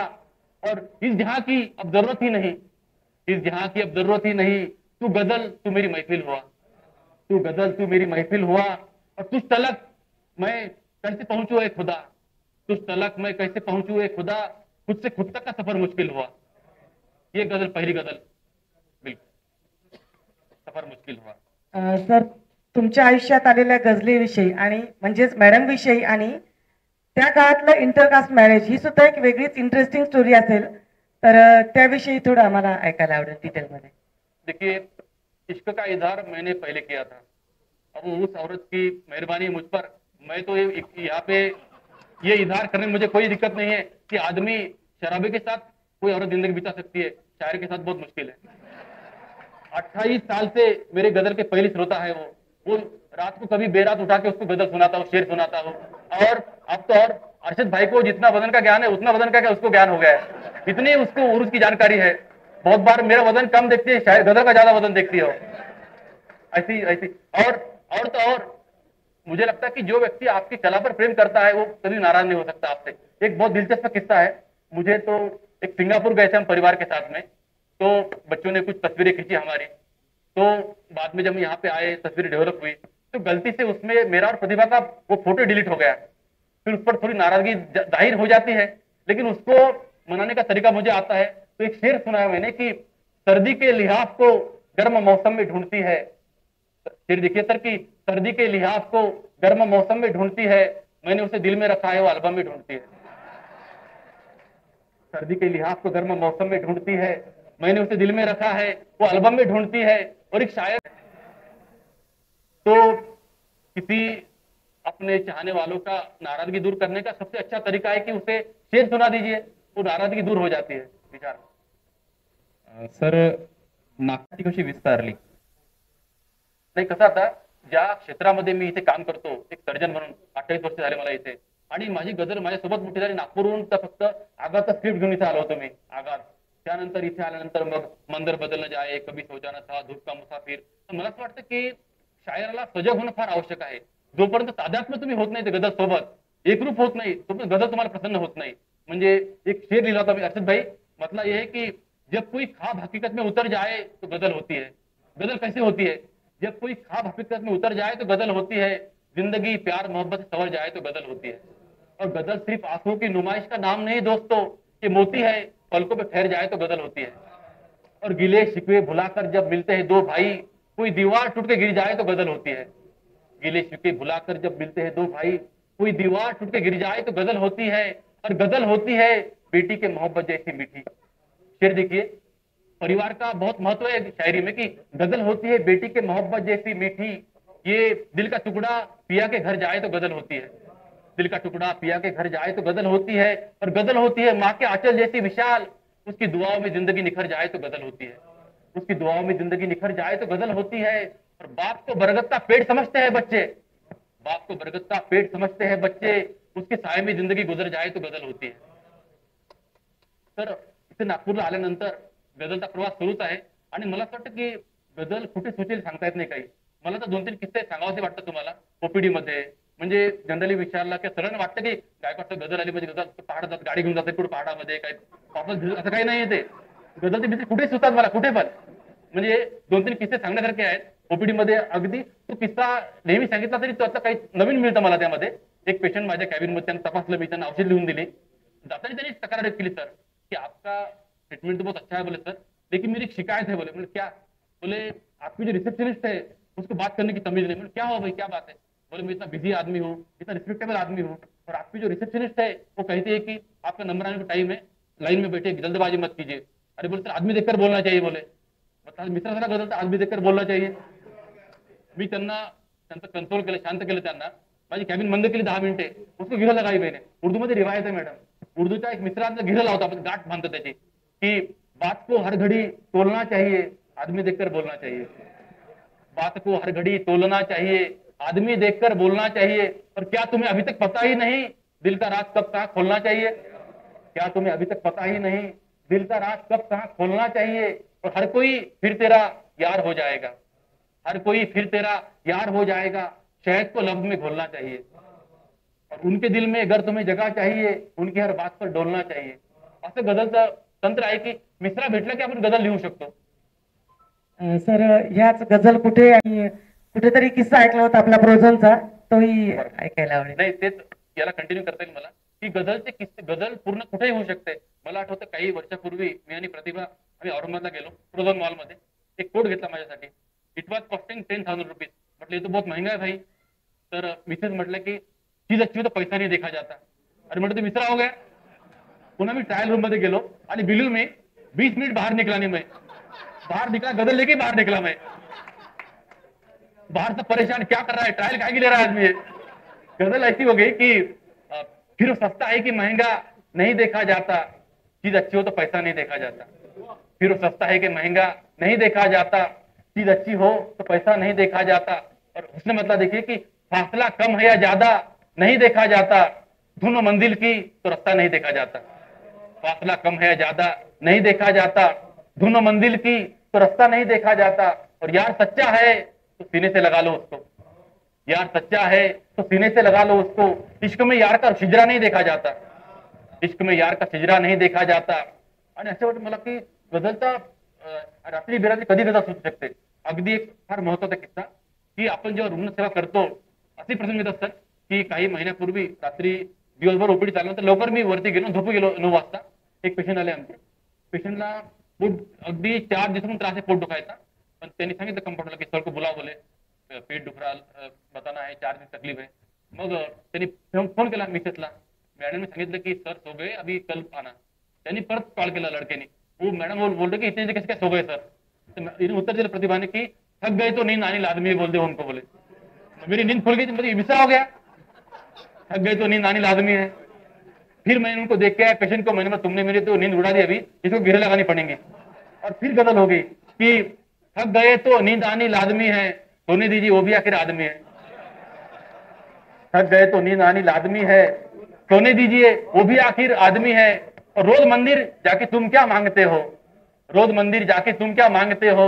और इस जहां की अब जरूरत ही नहीं, इस जहां की अब जरूरत ही नहीं, तू गजल तू मेरी महफिल हुआ, तू गजल तू मेरी महफिल हुआ, और तुझ तलक मैं कैसे पहुंचू ए खुदा, तुझ तलक मैं कैसे पहुंचू ए खुदा, खुद से खुद तक का सफर मुश्किल हुआ। ये गजल, पहली गजल, बिल्कुल सफर मुश्किल हुआ। सर, तुमच्या आयुष्यात आलेल्या गझलेविषयी आणि म्हणजेच मॅडम विषयी आणि त्या काळातलं इंटरकास्ट मॅरेज ही सुद्धा एक वेगळीच इंटरेस्टिंग स्टोरी असेल, तर त्याविषयी थोडं आम्हाला ऐकायला आवडेल डिटेलमध्ये. देखिए, इश्क का इजहार मैंने पहले किया था, अब उस औरत की मेहरबानी मुझ पर, मैं तो यहाँ पे ये इजहार करने में मुझे कोई दिक्कत नहीं है कि आदमी शराबी के साथ कोई औरत जिंदगी बिता सकती है, शायर के साथ बहुत मुश्किल है। 28 साल से मेरे गजल के पहले श्रोता है वो रात को कभी बेरात उठा के उसको गजल सुनाता हो, शेर सुनाता हो, और अब तो और अरशद भाई को जितना वजन का ज्ञान है उतना वजन का क्या उसको ज्ञान हो गया है, इतनी उसको उर्स की जानकारी है। बहुत बार मेरा वजन कम देखती है, शायद गजल का ज्यादा वजन देखती हो, ऐसी ऐसी। और तो और मुझे लगता है कि जो व्यक्ति आपकी कला पर प्रेम करता है वो कभी नाराज नहीं हो सकता आपसे। एक बहुत दिलचस्प किस्सा है, मुझे तो एक सिंगापुर गए थे हम परिवार के साथ में, तो बच्चों ने कुछ तस्वीरें खींची हमारी, तो बाद में जब हम यहाँ पे आए तस्वीरें डेवलप हुई, तो गलती से उसमें मेरा और प्रतिभा का वो फोटो डिलीट हो गया। फिर उस पर थोड़ी नाराजगी जाहिर हो जाती है, लेकिन उसको मनाने का तरीका मुझे आता है। तो एक शेर सुनाया मैंने कि सर्दी के लिहाफ को गर्म मौसम में ढूंढती है, शेर देखिए सर कि सर्दी के लिहाफ को गर्म मौसम में ढूंढती है, मैंने उसे दिल में रखा है वो एल्बम में ढूंढती है। सर्दी के लिहाफ को गर्म मौसम में ढूंढती है, मैंने उसे दिल में रखा है वो एल्बम में ढूंढती है। और एक शायर, तो किसी अपने चाहने वालों का नाराजगी दूर करने का सबसे अच्छा तरीका है कि उसे शेर सुना दीजिए, वो नाराजगी दूर हो जाती है विचार। सर, नागपूर कशी विस्तारली? नाही, कसं आता ज्या क्षेत्रामध्ये मी इथे काम करतो, एक सर्जन म्हणून 28 वर्ष झाले मला इथे, आणि माझी गजल माझ्यासोबत मोठी झाली नागपूरहून, तर फक्त आगाचा स्क्रिप्ट घेऊन इथे आलो होतो मी, आगात. त्यानंतर इथे आल्यानंतर मग मंदिर बदलणं जाए, कभी सोचाना था, धूप का मुसाफिर. तर मला असं वाटतं की शायराला सजग होणं फार आवश्यक आहे. जोपर्यंत तादात्म्य तुम्ही होत नाही ते गजल सोबत, एकरूप होत नाही, तोपर्यंत गजल तुम्हाला प्रसन्न होत नाही. म्हणजे एक शेर लिहिला होता मी, अर्षद भाई, मतलब ये है कि जब कोई ख्वाब हकीकत में उतर जाए तो गजल होती है. गजल कैसे होती है? जब कोई ख्वाब हकीकत में उतर जाए तो गजल होती है, जिंदगी प्यार मोहब्बत से संवर जाए तो गजल होती है. और गजल सिर्फ आंखों की नुमाइश का नाम नहीं दोस्तों, ये मोती है, पलकों पे ठहर जाए तो गजल होती है. और गिले शिकवे भुलाकर जब मिलते हैं दो भाई, कोई दीवार टूट के गिर जाए तो गजल होती है. गिले शिकवे भुलाकर जब मिलते हैं दो भाई, कोई दीवार टूट के गिर जाए तो गजल होती है. और गजल होती है बेटी के मोहब्बत जैसी मीठी. शेर देखिए, परिवार का बहुत महत्व है शायरी में कि गजल होती है बेटी के मोहब्बत जैसी मीठी. ये दिल का टुकड़ा पिया के घर जाए तो गजल होती है. दिल का टुकड़ा पिया के घर जाए तो गजल होती है. और गजल होती है माँ के आंचल जैसी विशाल, उसकी दुआओं में जिंदगी निखर जाए तो गजल होती है. उसकी दुआओं में जिंदगी निखर जाए तो गजल होती है. और बाप को बरगद का पेड़ समझते हैं बच्चे, बाप को बरगद का पेड़ समझते हैं बच्चे, उसके साये में जिंदगी गुजर जाए तो गजल होती है. तर इथे नागपूरला आल्यानंतर गझलचा प्रवास सुरूच आहे. आणि मला असं वाटतं की गझल कुठे सुचेल सांगता येत नाही काही. मला तर 2-3 किस्से सांगावेसे वाटतं तुम्हाला. ओपीडी मध्ये म्हणजे जनरली विचारला की सरांना वाटतं की गायकवाड गझल आली म्हणजे गझल पहाडात जात, गाडी घेऊन जाते कुठे पहाडामध्ये, काय वापस असं काही नाही ते. गझलचे मित्र कुठे सुचतात मला, कुठे पण. म्हणजे 2-3 किस्से सांगण्यासारखे आहेत. ओपीडी मध्ये अगदी तो किस्सा नेहमी सांगितला तरी त्याचं काही नवीन मिळतं मला त्यामध्ये. एक पेशंट माझ्या कॅबिन मध्ये त्यांना तपासलं, मी त्यांना औषध लिहून दिली. जाताना त्यांनी तक्रार केली, सर कि आपका ट्रीटमेंट तो बहुत अच्छा है बोले सर, लेकिन मेरी एक शिकायत है बोले. क्या? बोले आपकी जो रिसेप्शनिस्ट है उसको बात करने की तमीज नहीं। मैंने क्या हुआ भाई, क्या बात है? बोले मैं इतना बिजी आदमी हूँ, इतना रिस्पेक्टेबल आदमी हूँ, और आपकी जो रिसेप्शनिस्ट है वो कहती है कि आपका नंबर आने का टाइम है, लाइन में बैठे, जल्दबाजी मत कीजिए। अरे बोले सर आदमी देखकर बोलना चाहिए। बोले बता मित्र जरा गजल आदमी देखकर बोलला चाहिए। मी त्यांचं कंट्रोल केलं, शांत केलं त्यांना। माझी कॅबिन बंद केली 10 मिनिटे, उसको गिरह लगाई मैंने। उर्दू मध्ये रिवायत है मॅडम, उर्दूचा एक मित्रांचा गिरह लावतो आपण, गाठ बांधतो त्याची, की बात को हर घड़ी तोलना चाहिए, आदमी देखकर बोलना चाहिए। बात को हर घड़ी तोलना चाहिए, आदमी देखकर बोलना चाहिए। और क्या तुम्हें अभी तक पता ही नहीं दिल का राज कब कहाँ खोलना चाहिए? क्या तुम्हें अभी तक पता ही नहीं दिल का राज कब कहाँ खोलना चाहिए? और हर कोई फिर तेरा यार हो जाएगा, हर कोई फिर तेरा यार हो जाएगा, शहद को लफ्ज में घोलना चाहिए। और उनके दिल में अगर तुम्हें जगह चाहिए, उनकी हर बात पर डोलना चाहिए। असं गझलचं तंत्र आहे की मिसरा भेटला की आपण गझल लिहू शकतो। सर ह्याच गझल कुठे आणि कुठेतरी किस्सा ऐकला होता आपला प्रोझनचा, तोही ऐकायला आवडेल. नाही तेच याला कंटिन्यू करता येईल मला, की गझलचे किस्से, गझल पूर्ण कुठेही होऊ शकते. मला आठवतं काही वर्षापूर्वी मी आणि प्रतिभा आम्ही औरंगाबादला गेलो, प्रोझोन मॉलमध्ये एक कोट घेतला माझ्यासाठी. It was costing 10,000 rupees. म्हटलं ये तो बहुत महंगा है भाई. तर मिसेस म्हटलं की चीज अच्छी हो तो पैसा नहीं देखा जाता. अरे म्हटलं ते मिसरा हो गया. पुन्हा मी ट्रायल रूम मध्ये गेलो आणि बिलीव में 20 मिनट बाहर निकला नहीं मैं. बाहर निकला, गजल लेके बाहर निकला मैं. बाहर से परेशान, क्या कर रहा है, ट्रायल क्या ले रहा है आदमी ये. गजल ऐसी हो गई कि फिर सस्ता है कि महंगा नहीं देखा जाता, चीज अच्छी हो तो पैसा नहीं देखा जाता. फिर सस्ता है कि महंगा नहीं देखा जाता, चीज अच्छी हो तो पैसा नहीं देखा जाता. और उसने मतलब देखिए कि फासला कम है या ज्यादा नहीं देखा जाता, धुन मंजिल की तो रास्ता नहीं देखा जाता. फासला कम है या ज्यादा नहीं देखा जाता, धुन मंजिल की तो रास्ता नहीं देखा जाता. और यार सच्चा है तो सीने से लगा लो उसको, यार सच्चा है तो सीने से लगा लो उसको. इश्क में यार का शिजरा नहीं देखा जाता, इश्क में यार का शिजरा नहीं देखा जाता. आणि असं वाटतं मला की गझलचा रात्री बिरात्री कधी गझल सुचू शकते. अगदी एक फार महत्वाचा किस्सा, की आपण जेव्हा रुग्णसेवा करतो असे प्रसंग येत असतात की काही महिन्यापूर्वी रात्री दिवसभर ओपीडी चालल्यानंतर लवकर मी वरती गेलो, झोपू गेलो 9 वाजता. एक पेशंट आले आमचे. पेशंटला पोट अगदी 4 दिवसांपासून त्रास आहे, पोट दुखायचा. पण त्यांनी सांगितलं कंपाऊंडरला की सर को बुलाओ, बोले पेट दुख रहा बताना है, 4 दिन तकलीफ है. मग त्यांनी फोन केला मिसेसला. मॅडमने सांगितलं की सर सो गए, अभी कल आना. त्यांनी परत कॉल केला लड़के ने. वो मैडम बोल रहे कि इतने कैसे क्या सो गए सर. तो उत्तर दिया प्रतिभा ने कि थक गए तो नींद आनी लाजमी है, बोल दे उनको. बोले मेरी नींद खुल गई, मुझे मिसरा हो गया. थक गए तो नींद आनी लाजमी है. फिर मैंने उनको देख के आया पेशेंट को, मैंने तुमने मेरी तो नींद उड़ा दी, अभी इसको गिरे लगानी पड़ेंगे. और फिर गजल हो गई कि थक गए तो नींद आनी लाजमी है, सोने दीजिए वो भी आखिर आदमी है. थक गए तो नींद आनी लाजमी है, सोने दीजिए वो भी आखिर आदमी है. और रोज मंदिर जाके तुम क्या मांगते हो, रोज मंदिर जाके तुम क्या मांगते हो,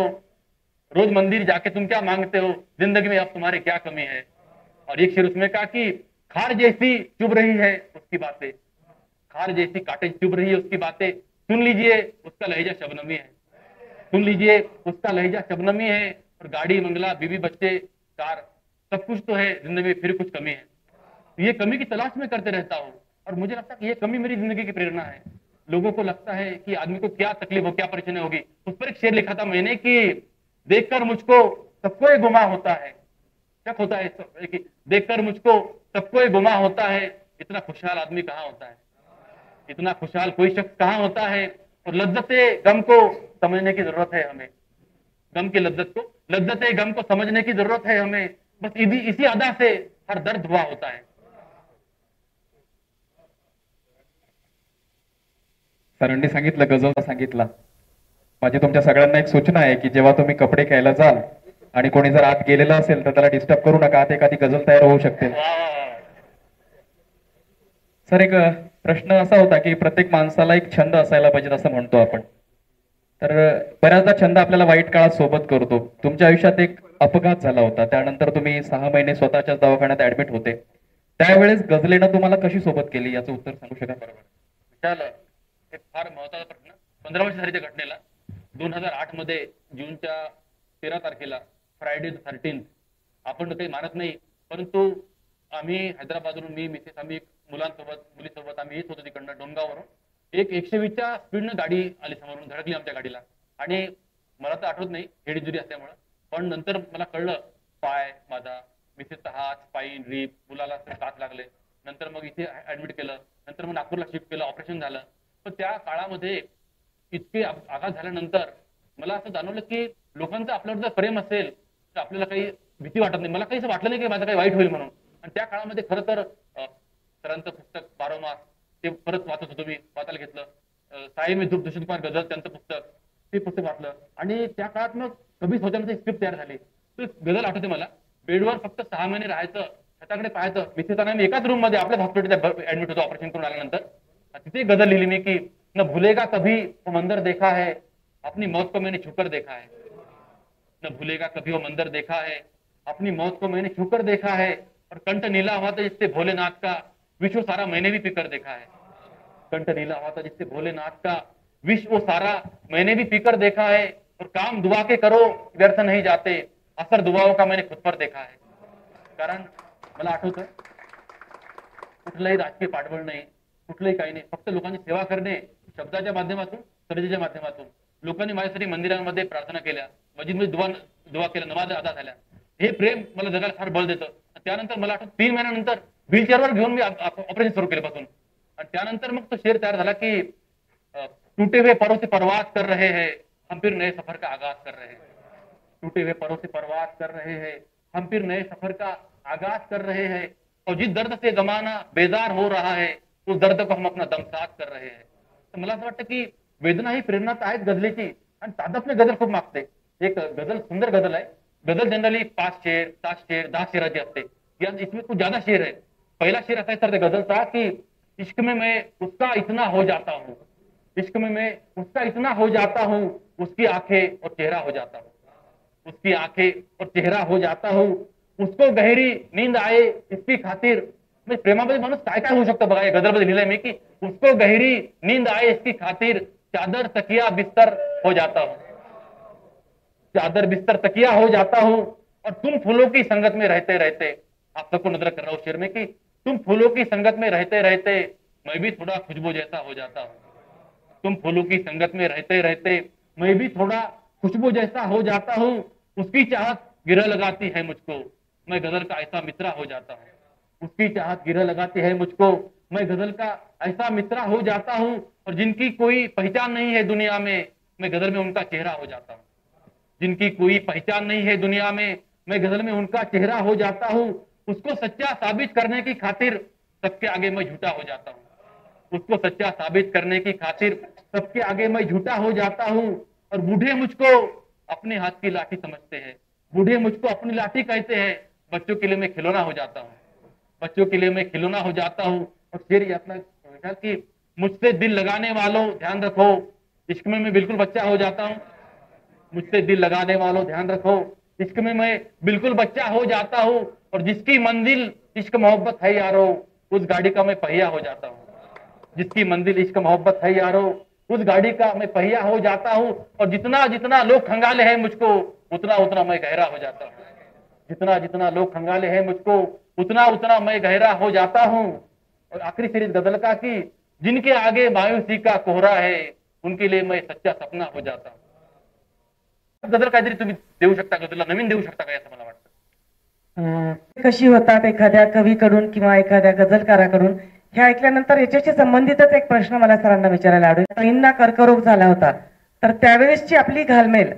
रोज मंदिर जाके तुम क्या मांगते हो, जिंदगी में अब तुम्हारी क्या कमी है. और एक शेर उसमें कहा कि खार जैसी चुभ रही है उसकी बातें, खार जैसी काटे चुभ रही है उसकी बातें, सुन लीजिए उसका लहजा शबनमी है, सुन लीजिए उसका लहजा शबनमी है. और गाड़ी मंगला बीवी बच्चे कार सब कुछ तो है, जिंदगी में फिर कुछ कमी है. ये कमी की तलाश में करते रहता हूँ. और मुझे लगता है कि ये कमी मेरी जिंदगी की प्रेरणा है. लोगों को लगता है कि आदमी को क्या तकलीफ हो, क्या परेशानी होगी. उस पर एक शेर लिखा था मैंने कि देखकर मुझको सबको गुमा होता है, शक होता है कि देखकर मुझको सबको गुमा होता है, इतना खुशहाल आदमी कहाँ होता है, इतना खुशहाल कोई शख्स कहाँ होता है. और लज्जते गम को समझने की जरूरत है हमें, गम की लज्जते गम को समझने की जरूरत है हमें. बस इसी अदा से हर दर्द हुआ होता है. सरांनी सांगितलं, गझलचा सांगितला. माझी तुमच्या सगळ्यांना एक सूचना आहे की जेव्हा तुम्ही कपडे घ्यायला जाल आणि कोणी जर आत गेलेलं असेल तर त्याला डिस्टर्ब करू नका, आत एखादी गझल तयार होऊ शकते. सर एक प्रश्न असा होता की प्रत्येक माणसाला एक छंद असायला पाहिजे असं म्हणतो आपण. तर बऱ्याचदा छंद आपल्याला वाईट काळात सोबत करतो. तुमच्या आयुष्यात एक अपघात झाला होता, त्यानंतर तुम्ही 6 महिने स्वतःच्याच दवाखान्यात ऍडमिट होते. त्यावेळेस गझलेनं तुम्हाला कशी सोबत केली याचं उत्तर सांगू शकाल? बरोबर विचारलं. एक फार महत्वाचा प्रश्न. 15 वर्ष झाली त्या घटनेला. 2008 मध्ये जूनच्या 13 तारखेला, फ्रायडे 13, आपण काही मानत नाही, परंतु आम्ही हैदराबादवरून मी मिसेस आम्ही मुलीसोबत आम्ही येत होतो तिकडनं डोंगावरून. एक 120च्या स्पीडनं गाडी आली समोरून, धडकली आमच्या गाडीला. आणि मला तर आठवत नाही हेड इंजुरी असल्यामुळं, पण नंतर मला कळलं पाय माझा, मिसेसचा हात, स्पाईन, रिप, मुलाला काच लागले, नंतर मग इथे ऍडमिट केलं, नंतर मग नागपूरला शिफ्ट केलं, ऑपरेशन झालं. पण त्या काळामध्ये इतके आघात झाल्यानंतर मला असं जाणवलं की लोकांचं आपल्यावर जर प्रेम असेल तर आपल्याला काही भीती वाटत नाही. मला काही असं वाटलं नाही की माझं काही वाईट होईल म्हणून. आणि त्या काळामध्ये खरं तर सरांचं पुस्तक 12 मास ते परत वाचत होतो मी, वाचायला घेतलं. साई में धूप दुष्यंत कुमार गझल त्यांचं पुस्तक, ते पुस्तक वाचलं. आणि त्या काळात मग कबीर सोजांची स्क्रिप्ट तयार झाली. तो गझल आठवते मला. बेडवर फक्त 6 महिने राहायचं, छताकडे पाहायचं. मिसेसना मी एकाच रूम मध्ये आपल्याच हॉस्पिटलला ऍडमिट होतो ऑपरेशन करून आल्यानंतर. तिथे गझल लिहिली मी की न भूलेगा कभी वो मंदिर देखा है, अपनी मौत को मैंने छूकर देखा है. न भूलेगा कभी वो मंदिर देखा है, अपनी मौत को मैंने छूकर देखा है. और कंठ नीला हुआ था जिससे भोलेनाथ का, विश्व सारा मैंने भी पीकर देखा है. कंठ नीला हुआ था जिससे भोलेनाथ का, विश्व सारा मैंने भी पीकर देखा है. और काम दुआ के करो व्यर्थ नहीं जाते, असर दुआओं का मैंने खुद पर देखा है. कारण मला आठवतं कुठलंही राजकीय पाठबळ नाही, कुठलंही काही नाही, फक्त लोकांची सेवा करणे, शब्दाच्या माध्यमातून, सर्जेच्या माध्यमातून. लोकांनी माझ्यासाठी मंदिरांमध्ये प्रार्थना केल्या, मस्जिदमध्ये दुआ केल्या, नमाज अदा झाल्या. हे प्रेम मला जगायला फार बळ देतं. त्यानंतर मला आठवतं 3 महिन्यानंतर व्हीलचेअरवर घेऊन मी ऑपरेशन सुरू केल्यापासून. आणि त्यानंतर मग तो शेर तयार झाला की टूटे हुए परों से परवाज कर रहे हैं, हम फिर नए सफर का आगाज कर रहे हैं. टूटे हुए परों से परवाज कर रहे हैं, हम फिर नए सफर का आगाज कर रहे हैं. और जिस दर्द से जमाना बेजार हो रहा है, उस दर्द को हम अपना दमसाज कर रहे हैं. तर मला असं वाटतं की वेदना ही प्रेरणा तर आहेच गझलेची, आणि तादात्म्य गझल खूप मागते. एक गझल सुंदर गझल आहे. गझल जनरली 5 शेर, 7 शेर, 10 शेराची असते. या इसमें कुछ ज्यादा शेर है. पहिला शेर असा आहे गझलचा की इश्क में मैं उसका इतना हो जाता हूँ, इश्क में मैं उसका इतना हो जाता हूँ, उसकी आंखें और चेहरा हो जाता हूँ, उसकी आंखें और चेहरा हो जाता हूँ, उसको गहरी नींद आए इसकी खातिर. म्हणजे प्रेमामध्ये माणूस काय काय होऊ शकतो बघा. या गझलमध्ये लिहिलंय मी की उसको गहरी नींद आए इसकी खातिर, चादर तकिया बिस्तर हो जाता हूँ, चादर बिस्तर तकिया हो जाता हूँ. और तुम फूलों की संगत में रहते रहते, आप सबको नजर कर रहा हूँ शेर में कि तुम फूलों की संगत में रहते रहते मैं भी थोड़ा खुशबू जैसा हो जाता हूँ. तुम फूलों की संगत में रहते रहते मैं भी थोड़ा खुशबू जैसा हो जाता हूँ. उसकी चाहत गिरह लगाती है मुझको, मैं गजल का ऐसा मित्रा हो जाता हूँ. उसकी चाहत गिरह लगाती है मुझको, मैं गजल का ऐसा मित्रा हो जाता हूँ. और जिनकी कोई पहचान नहीं है दुनिया में, मैं गजल में उनका चेहरा हो जाता हूँ. जिनकी कोई पहचान नहीं है दुनिया में, मैं गजल में उनका चेहरा हो जाता हूँ. उसको सच्चा साबित करने की खातिर सबके आगे मैं झूठा हो जाता हूँ. उसको सच्चा साबित करने की खातिर सबके आगे मैं झूठा हो जाता हूँ. और बूढ़े मुझको अपने हाथ की लाठी समझते हैं, बूढ़े मुझको अपनी लाठी कहते हैं. बच्चों के लिए मैं खिलौना हो जाता हूँ, बच्चों के लिए मैं खिलौना हो जाता हूँ. और शेर अपना कि मुझसे दिल लगाने वालों ध्यान रखो, इश्क में मैं बिल्कुल बच्चा हो जाता हूँ. मुझसे दिल लगाने वालों ध्यान रखो, इश्क में मैं बिल्कुल बच्चा हो जाता हूँ. और जिसकी मंजिल इश्क मोहब्बत है यारो, उस गाड़ी का मैं पहिया हो जाता हूँ. जिसकी मंजिल इश्क मोहब्बत है यारो, उस गाड़ी का मैं पहिया हो जाता हूँ. और जितना जितना लोग खंगाले हैं मुझको, उतना उतना मैं गहरा हो जाता हूँ. जितना जितना लोग खंगाले हैं मुझको, उतना उतना मैं गहरा हो जाता हूँ. और आखिरी सीरीज गजल का कि जिनके आगे मायूसी का कोहरा है, उनके लिए मैं सच्चा सपना हो जाता हूँ. गजल काहीतरी तुम्ही देऊ शकता, गजलला नवीन देऊ शकता का असं मला वाटतं. कशी होतात एखाद्या कवीकडून किंवा एखाद्या गझलकाराकडून हे ऐकल्यानंतर याच्याशी संबंधितच एक प्रश्न मला सरांना विचारायला आवडेल. ताईंना कर्करोग झाला होता, तर त्यावेळेसची आपली घालमेल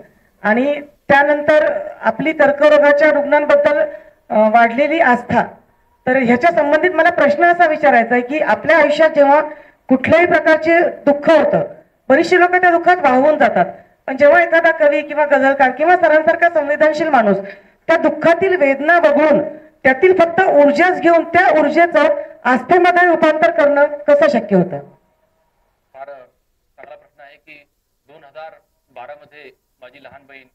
आणि त्यानंतर आपली कर्करोगाच्या रुग्णांबद्दल वाढलेली आस्था, तर ह्याच्या संबंधित मला प्रश्न असा विचारायचा आहे की आपल्या आयुष्यात जेव्हा कुठल्याही प्रकारचे दुःख होतं, बरीचशी लोक त्या दुःखात वाहून जातात, पण जेव्हा एखादा कवी किंवा गझलकार किंवा सरांसारखा संवेदनशील माणूस त्या दुःखातील वेदना बघून त्यातील फक्त ऊर्जाच घेऊन त्या ऊर्जेचं आस्थेमध्ये रूपांतर करणं कसं शक्य होतं? फार चांगला प्रश्न आहे की 2012 मध्ये माझी लहान बहीण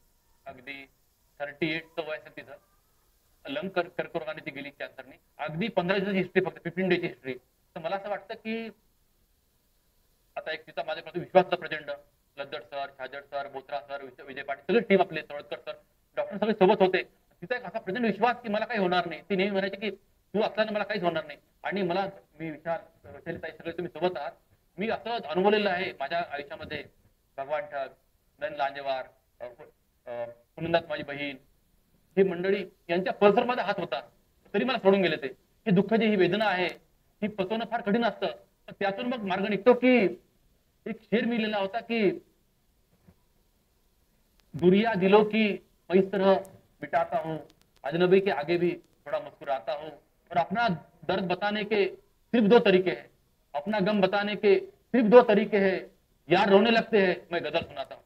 अगदी 38 वय असेल तिचं, लंग कर्करोगाने ती गेली, कॅन्सरने. अगदी 15 दिवसाची हिस्ट्री, फक्त 15 डेची हिस्ट्री. तर मला असं वाटतं की आता एक तिचा माझ्याकडे विश्वासचा प्रचंड, Laddad sir, छाजड sir, Botra sir, Vijay Patil, सगळी टीम आपले, तळवटकर सर, डॉक्टर सगळे सोबत होते. तिचा एक असा प्रचंड विश्वास की मला काही होणार नाही. ती नेहमी म्हणायची की तू असल्याने मला काहीच होणार नाही. आणि मला, मी विचार वैशालीताई सगळे तुम्ही सोबत आहात. मी असं अनुभवलेलं आहे माझ्या आयुष्यामध्ये. भगवान ठग, नंद लांजेवार, पुनंदात माझी बहीण, ही मंडळी यांच्या पल्सर मध्ये हात होता तरी मला सोडून गेले ते. ही दुःख जी ही वेदना आहे ही पचवणं फार कठीण असतं. पण त्यातून मग मार्ग निघतो की एक शेर मी लिहिलेला होता की दुरिया दिलो की मैं इस तरह मिटाता हूँ, अजनबी के आगे भी थोड़ा मुस्कुराता हूँ, और अपना दर्द बताने के सिर्फ 2 तरीके हैं, अपना गम बताने के सिर्फ 2 तरीके हैं, यार रोने लगते हैं मैं गजल सुनाता हूँ.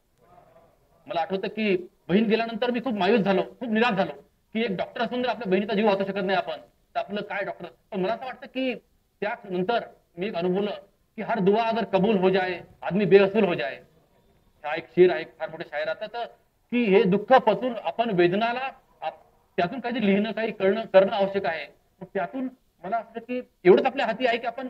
मला आठवतं की बहीण गेल्यानंतर मी खूप मायूस झालो, खूप निराश झालो की एक डॉक्टर असून जर आपल्या बहिणीचा जीव वाचू शकत नाही आपण तर आपलं काय डॉक्टर. पण मला असं वाटतं की त्यानंतर मी एक अनुभवलं की हर दुआ अगर कबूल हो जाए आदमी बेअसूल हो जाए. हा एक शेर आहे, फार मोठे शायर आता की हे दुःख पचून आपण वेदनाला त्यातून काहीतरी लिहिणं, काही करणं आवश्यक आहे. त्यातून मला असं की एवढंच आपल्या हाती आहे की आपण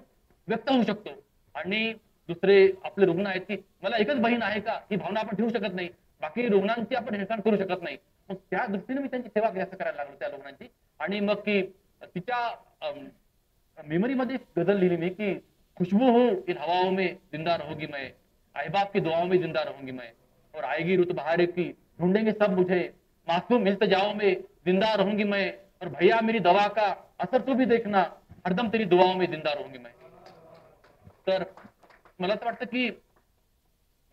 व्यक्त होऊ शकतो. आणि दुसरे आपले रुग्ण आहेत की मला एकच बहीण आहे का, ही भावना आपण ठेवू शकत नाही. बाकी रुग्णांची आपण हेळसांड करू शकत नाही. मग त्या दृष्टीने मी त्यांची सेवा जास्त करायला लागलो त्या रुग्णांची. आणि मग की तिच्या मेमरीमध्ये गझल लिहिली मी की खुशबू हो इन हवाओं में जिंदा रहोगी मैं, अहबाब की दुआओं में जिंदा रहूंगी मैं, और आएगी रुत बहार की ढूंढेंगे सब मुझे, मासूम इल्तिजाओं में जिंदा रहूंगी मैं, और भैया मेरी दवा का असर तू भी देखना, हरदम तेरी दुआओं में जिंदा रहूंगी मैं. तर मला असं वाटतं की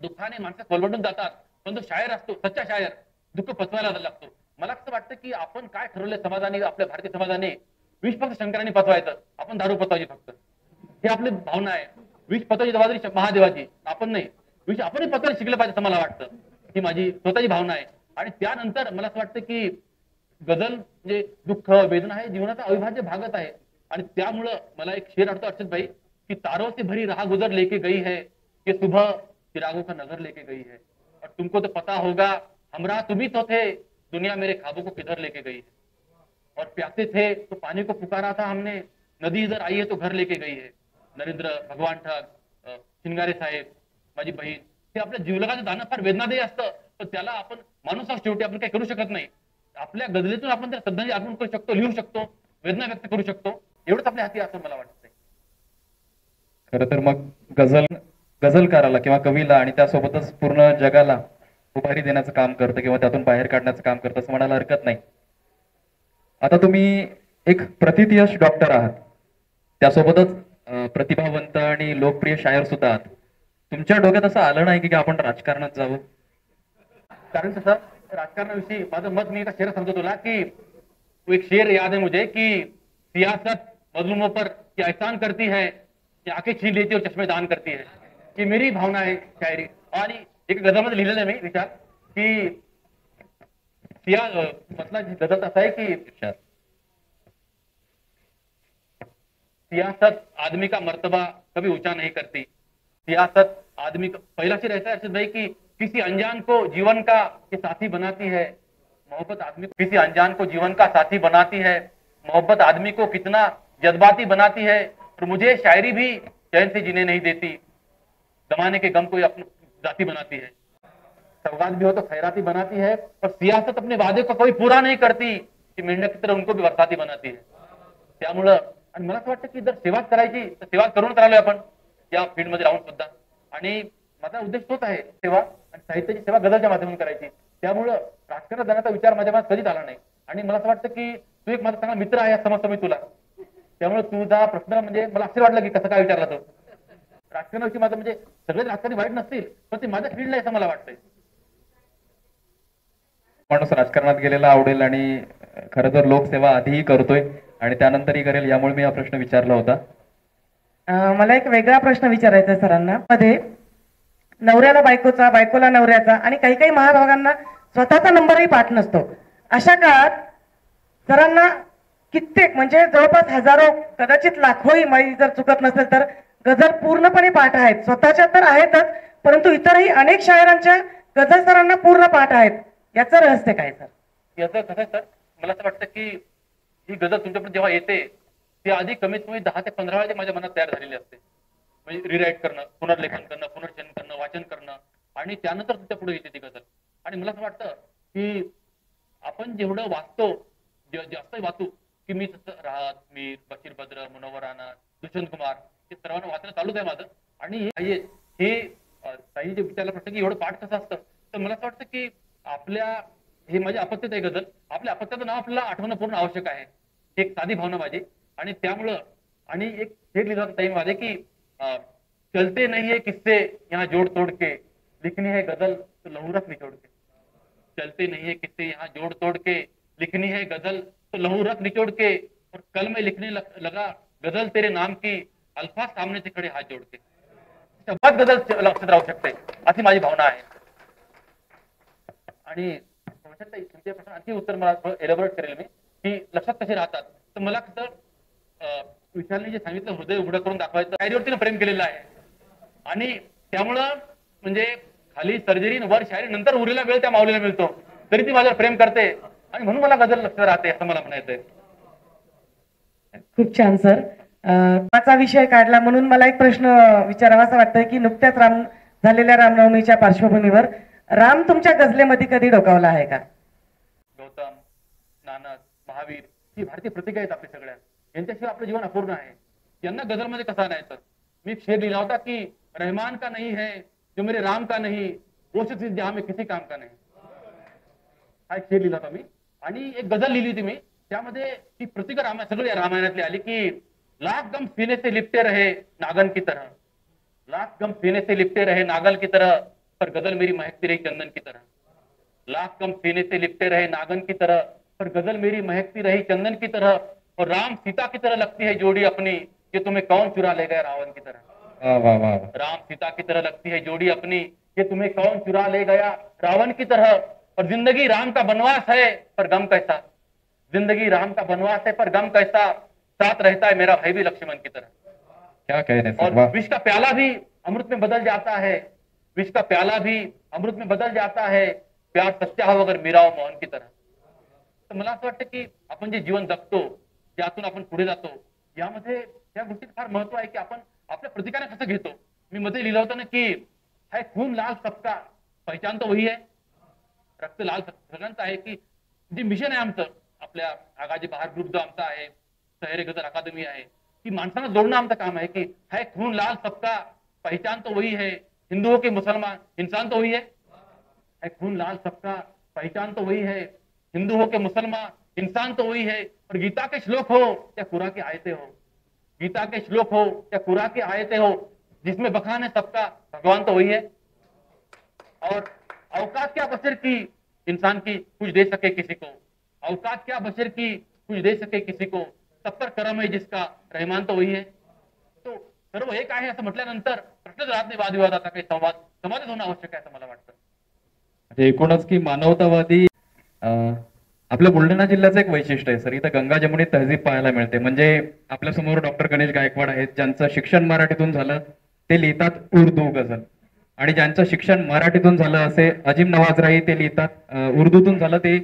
दुःखाने माणसं कोलमडून जातात, पण जो शायर असतो, सच्चा शायर, दुःख पचवायला लागतो. मला असं वाटतं की आपण काय ठरवलंय समाजाने, आपल्या भारतीय समाजाने, विष फक्त शंकराने पचवायचं, आपण दारू पचवायची फक्त. ही आपली भावना आहे. विष पचवायची जबाबदारी महादेवाची, आपण नाही. विष आपणही पचवायला शिकलं पाहिजे असं मला वाटतं. ही माझी स्वतःची भावना आहे. आणि त्यानंतर मला असं वाटतं की गझल म्हणजे दुःख वेदना हे जीवनाचा अविभाज्य भागच आहे. आणि त्यामुळं मला एक शेर आठवतो अर्षद भाई कि तारों से भरी राह गुजर लेके गई है, ये सुबह चिरागों का नगर लेके गई है, और तुमको तो पता होगा हमरा तुम ही तो थे, दुनिया मेरे ख्वाबों को किधर लेके गई है, और प्यासे थे तो पानी को पुकारा था हमने, नदी इधर आई है तो घर लेके गई है. नरेंद्र भगवान ठग, शिंगारे साहेब, माझी बहीण, हे आपल्या जीवलगाचं जाणं फार वेदनादायी असतं. पण त्याला आपण माणूस शेवटी आपण काही करू शकत नाही. आपल्या गझलेतून आपण त्या श्रद्धांजली अर्पण करू शकतो, लिहू शकतो, वेदना व्यक्त करू शकतो. एवढंच आपल्या हाती असं मला वाटतंय. खरं तर मग गझलकाराला किंवा कवीला आणि त्यासोबतच पूर्ण जगाला उभारी देण्याचं काम करतं किंवा त्यातून बाहेर काढण्याचं काम करतं असं म्हणायला हरकत नाही. आता तुम्ही एक प्रतिथयश डॉक्टर आहात, त्यासोबतच प्रतिभावंत आणि लोकप्रिय शायर सुद्धा आहात. तुमच्या डोक्यात असं आलं नाही की आपण राजकारणात जावं? कारण तसं राजकारणाविषयी माझं मत मी एका शेर सांगतो तुला की वो एक शेर याद है मुझे कि सियासत मजलूमों पर क्या एहसान करती है, या आंखें छीन लेती है और चश्मे दान करती है. ही मेरी भावना आहे शायरी. आणि एक गझलमध्ये लिहिलेलं आहे मी विचार की मतलब गजल असा है कि सियासत आदमी का मर्तबा कभी ऊंचा नहीं करती. सियासत आदमी का पहला शेर ऐसा है अर्षद भाई कि किसी अनजान को जीवन का ये साथी बनाती है, मोहब्बत आदमी को किसी अनजान को जीवन का साथी बनाती है, मोहब्बत आदमी को कितना जज्बाती बनाती है, और मुझे शायरी भी चैन से जीने नहीं देती, जमाने के गम को अपनी जाति बनाती है. सौगात भी हो तो खैराती बनाती है, और सियासत अपने वादे को कोई पूरा नहीं करती कि मेंढक की तरह उनको भी बरसाती बनाती है. त्यामुळं आणि मला असं वाटतं की जर सेवाच करायची तर सेवा करून राहिलोय आपण या फील्डमध्ये राहून सुद्धा. आणि माझा उद्देश तोच आहे, सेवा आणि साहित्याची सेवा गझलच्या माध्यमातून करायची. त्यामुळं राजकारणात जाण्याचा विचार माझ्या मनात कधीच आला नाही. आणि मला असं वाटतं की तू एक माझा चांगला मित्र आहे समजतो मी तुला. त्यामुळे तुझा प्रश्न म्हणजे मला आश्चर्य वाटलं की कसं काय विचारला तो. राजकारणाविषयी माझं म्हणजे सगळेच राजकारणी वाईट नसतील, पण ते माझ्या फील्ड आहे असं मला वाटतंय. माणूस राजकारणात गेलेला आवडेल आणि खरं तर लोकसेवा आधीही करतोय आणि त्यानंतरही करेल, यामुळे मी हा प्रश्न विचारला होता. मला एक वेगळा प्रश्न विचारायचा आहे सरांना. मध्ये नवऱ्याला बायकोचा, बायकोला नवऱ्याचा आणि काही काही महाभागांना स्वतःचा नंबरही पाठ नसतो. अशा काळात सरांना कित्येक म्हणजे जवळपास हजारो, कदाचित लाखोही, माई जर चुकत नसेल तर गझल पूर्णपणे पाठ आहेत. स्वतःच्या तर आहेतच, परंतु इतरही अनेक शायरांच्या गझल सरांना पूर्ण पाठ आहेत. याचं रहस्य काय सर? याचं कसं आहे सर, मला असं वाटतं की ही गझल तुमच्याकडे जेव्हा येते ती आधी कमीत कमी 10 ते 15 वेळा माझ्या मनात तयार झालेली असते. म्हणजे रिराईट करणं, पुनर्लेखन करणं, पुनर्चन करणं, वाचन करणं, आणि त्यानंतर तुमच्या पुढे येते ती गझल. आणि मला असं वाटतं की आपण जेवढं वाचतो, जास्त वाचू की मी राहत, मीर, बशीर बद्र, मुनव्वर राणा, दुष्यंत कुमार, हे सर्वांना वाचणं चालूच आहे माझं. आणि हे ताई जे विचारला प्रश्न की एवढं पाठ कसं असतं, तर मला असं वाटतं की आपल्या हे माझे अपत्यात आहे गझल, आपल्या अपत्याचं नाव आपल्याला आठवणं पूर्ण आवश्यक आहे. एक साधी भावना माझी. आणि त्यामुळं आणि एक हे लिहिलं होतं ताई माझे की चलते नहीं है किस्से यहाँ जोड़ तोड़ के, लिखनी है गजल तो लहू रख निचोड़ के. चलते नहीं है किस्से यहाँ जोड़ तोड़ के, लिखनी है गजल तो लहू रख निचोड़ के, और कल मैं लिखने लगा गजल तेरे नाम की, अल्फाज सामने से खड़े हाथ जोड़ के. शब्दात गजल लक्षात राहू शकते अशी माझी भावना आहे. आणि तुमच्या प्रश्न आणखी उत्तर मला एलॅबोरेट करेल मी की लक्षात कसे राहतात. तर मला कसं विशालने जे सांगितलं हृदय उघडं करून दाखवायचं, शायरीवरती प्रेम केलेलं आहे. आणि त्यामुळं म्हणजे खाली सर्जरी वर शायरी नंतर उरलेला वेळ त्या माऊलीला मिळतो, तरी ती माझ्यावर प्रेम करते आणि म्हणून मला गजल लक्षात राहते असं मला म्हणायचंय. खूप छान सर. माझा विषय काढला म्हणून मला एक प्रश्न विचारावासा वाटतोय की नुकत्याच झालेल्या रामनवमीच्या पार्श्वभूमीवर राम तुमच्या गझलेमध्ये कधी डोकावला आहे का? गौतम, नानक, महावीर ही भारतीय प्रतीक आहेत आपल्या सगळ्या, यांच्याशिवाय आपलं जीवन अपूर्ण आहे. यांना गझलमध्ये कसा आणायचं? मी एक शेर लिहिला होता की रहमान का नहीं है जो मेरे राम का नहीं, वो चीज जहां में किसी काम का नहीं. हा एक शेर लिहिला होता मी. आणि एक गझल लिहिली होती मी, त्यामध्ये ती प्रतीक सगळी रामायणातली आली की लाख गम सीने से लिपटे रहे नागन की तरह, लाख गम सीने से लिपटे रहे नागन की तरह, पर गजल मेरी महकती रही चंदन की तरह. लाख गम सीने से लिपटे रहे नागन की तरह, पर गजल मेरी महकती रही चंदन की तरह, और राम सीता की तरह लगती है जोड़ी अपनी, ये तुम्हें कौन चुरा ले गया रावण की तरह. राम सीता की तरह लगती है जोड़ी अपनी, ये तुम्हें कौन चुरा ले गया रावण की तरह. और जिंदगी राम का बनवास है पर गम कैसा, जिंदगी राम का बनवास है पर गम कैसा, साथ रहता है मेरा भाई भी लक्ष्मण की तरह. क्या कहने और सर. विष का प्याला भी अमृत में बदल जाता है, विष का प्याला भी अमृत में बदल जाता है, प्यार सच्चा हो अगर मीरा और मोहन की तरह. तर मला असं वाटतं की आपण जे जीवन जगतो, ज्यातून आपण पुढे जातो, यामध्ये या गोष्टीत फार महत्व आहे की आपण आपल्या प्रतीकाने कसं घेतो. मी मध्ये लिहिलं होतं ना की है खून लाल सबका, पहचान तो वही है. रक्त लाल सगळ्यांचं आहे की जे मिशन आहे आमचं, आपल्या आगाजी बहार ग्रुप जो आमचा आहे, शहरे गजल अकादमी आहे, की माणसांना जोडणं आमचं काम आहे की है खून लाल सबका, पहचान तो वही है, हिंदुओं के मुसलमान इंसान तो वही है खून लाल सबका, पहचान तो वही है, हिंदू हो के मुसलमान इंसान तो वही है. और गीता के श्लोक हो या कुरान की आयतें हो, गीता के श्लोक हो या कुरान की आयतें हो, जिसमें बखान है सबका, भगवान तो वही है. और औकात क्या बशर की इंसान की कुछ दे सके किसी को, औकात क्या बशर की कुछ दे सके किसी को, सब पर करम है जिसका, रहमान तो वही है. तो सर्व एक आहे असं म्हटल्यानंतर प्रश्नच राहत नाही वादविवादाचा, काही समाधान होणं आवश्यक आहे असं मला वाटतं. म्हणजे एकूणच की मानवतावादी आपल्या बुलढाणा जिल्ह्याचं एक वैशिष्ट्य आहे सर. इथं गंगा जमुनी तहजीब पाहायला मिळते. म्हणजे आपल्या समोर डॉक्टर गणेश गायकवाड आहेत, ज्यांचं शिक्षण मराठीतून झालं ते लिहितात उर्दू गझल, आणि ज्यांचं शिक्षण मराठीतून झालं असे अजिम नवाजराई, ते लिहितात उर्दूतून झालं ते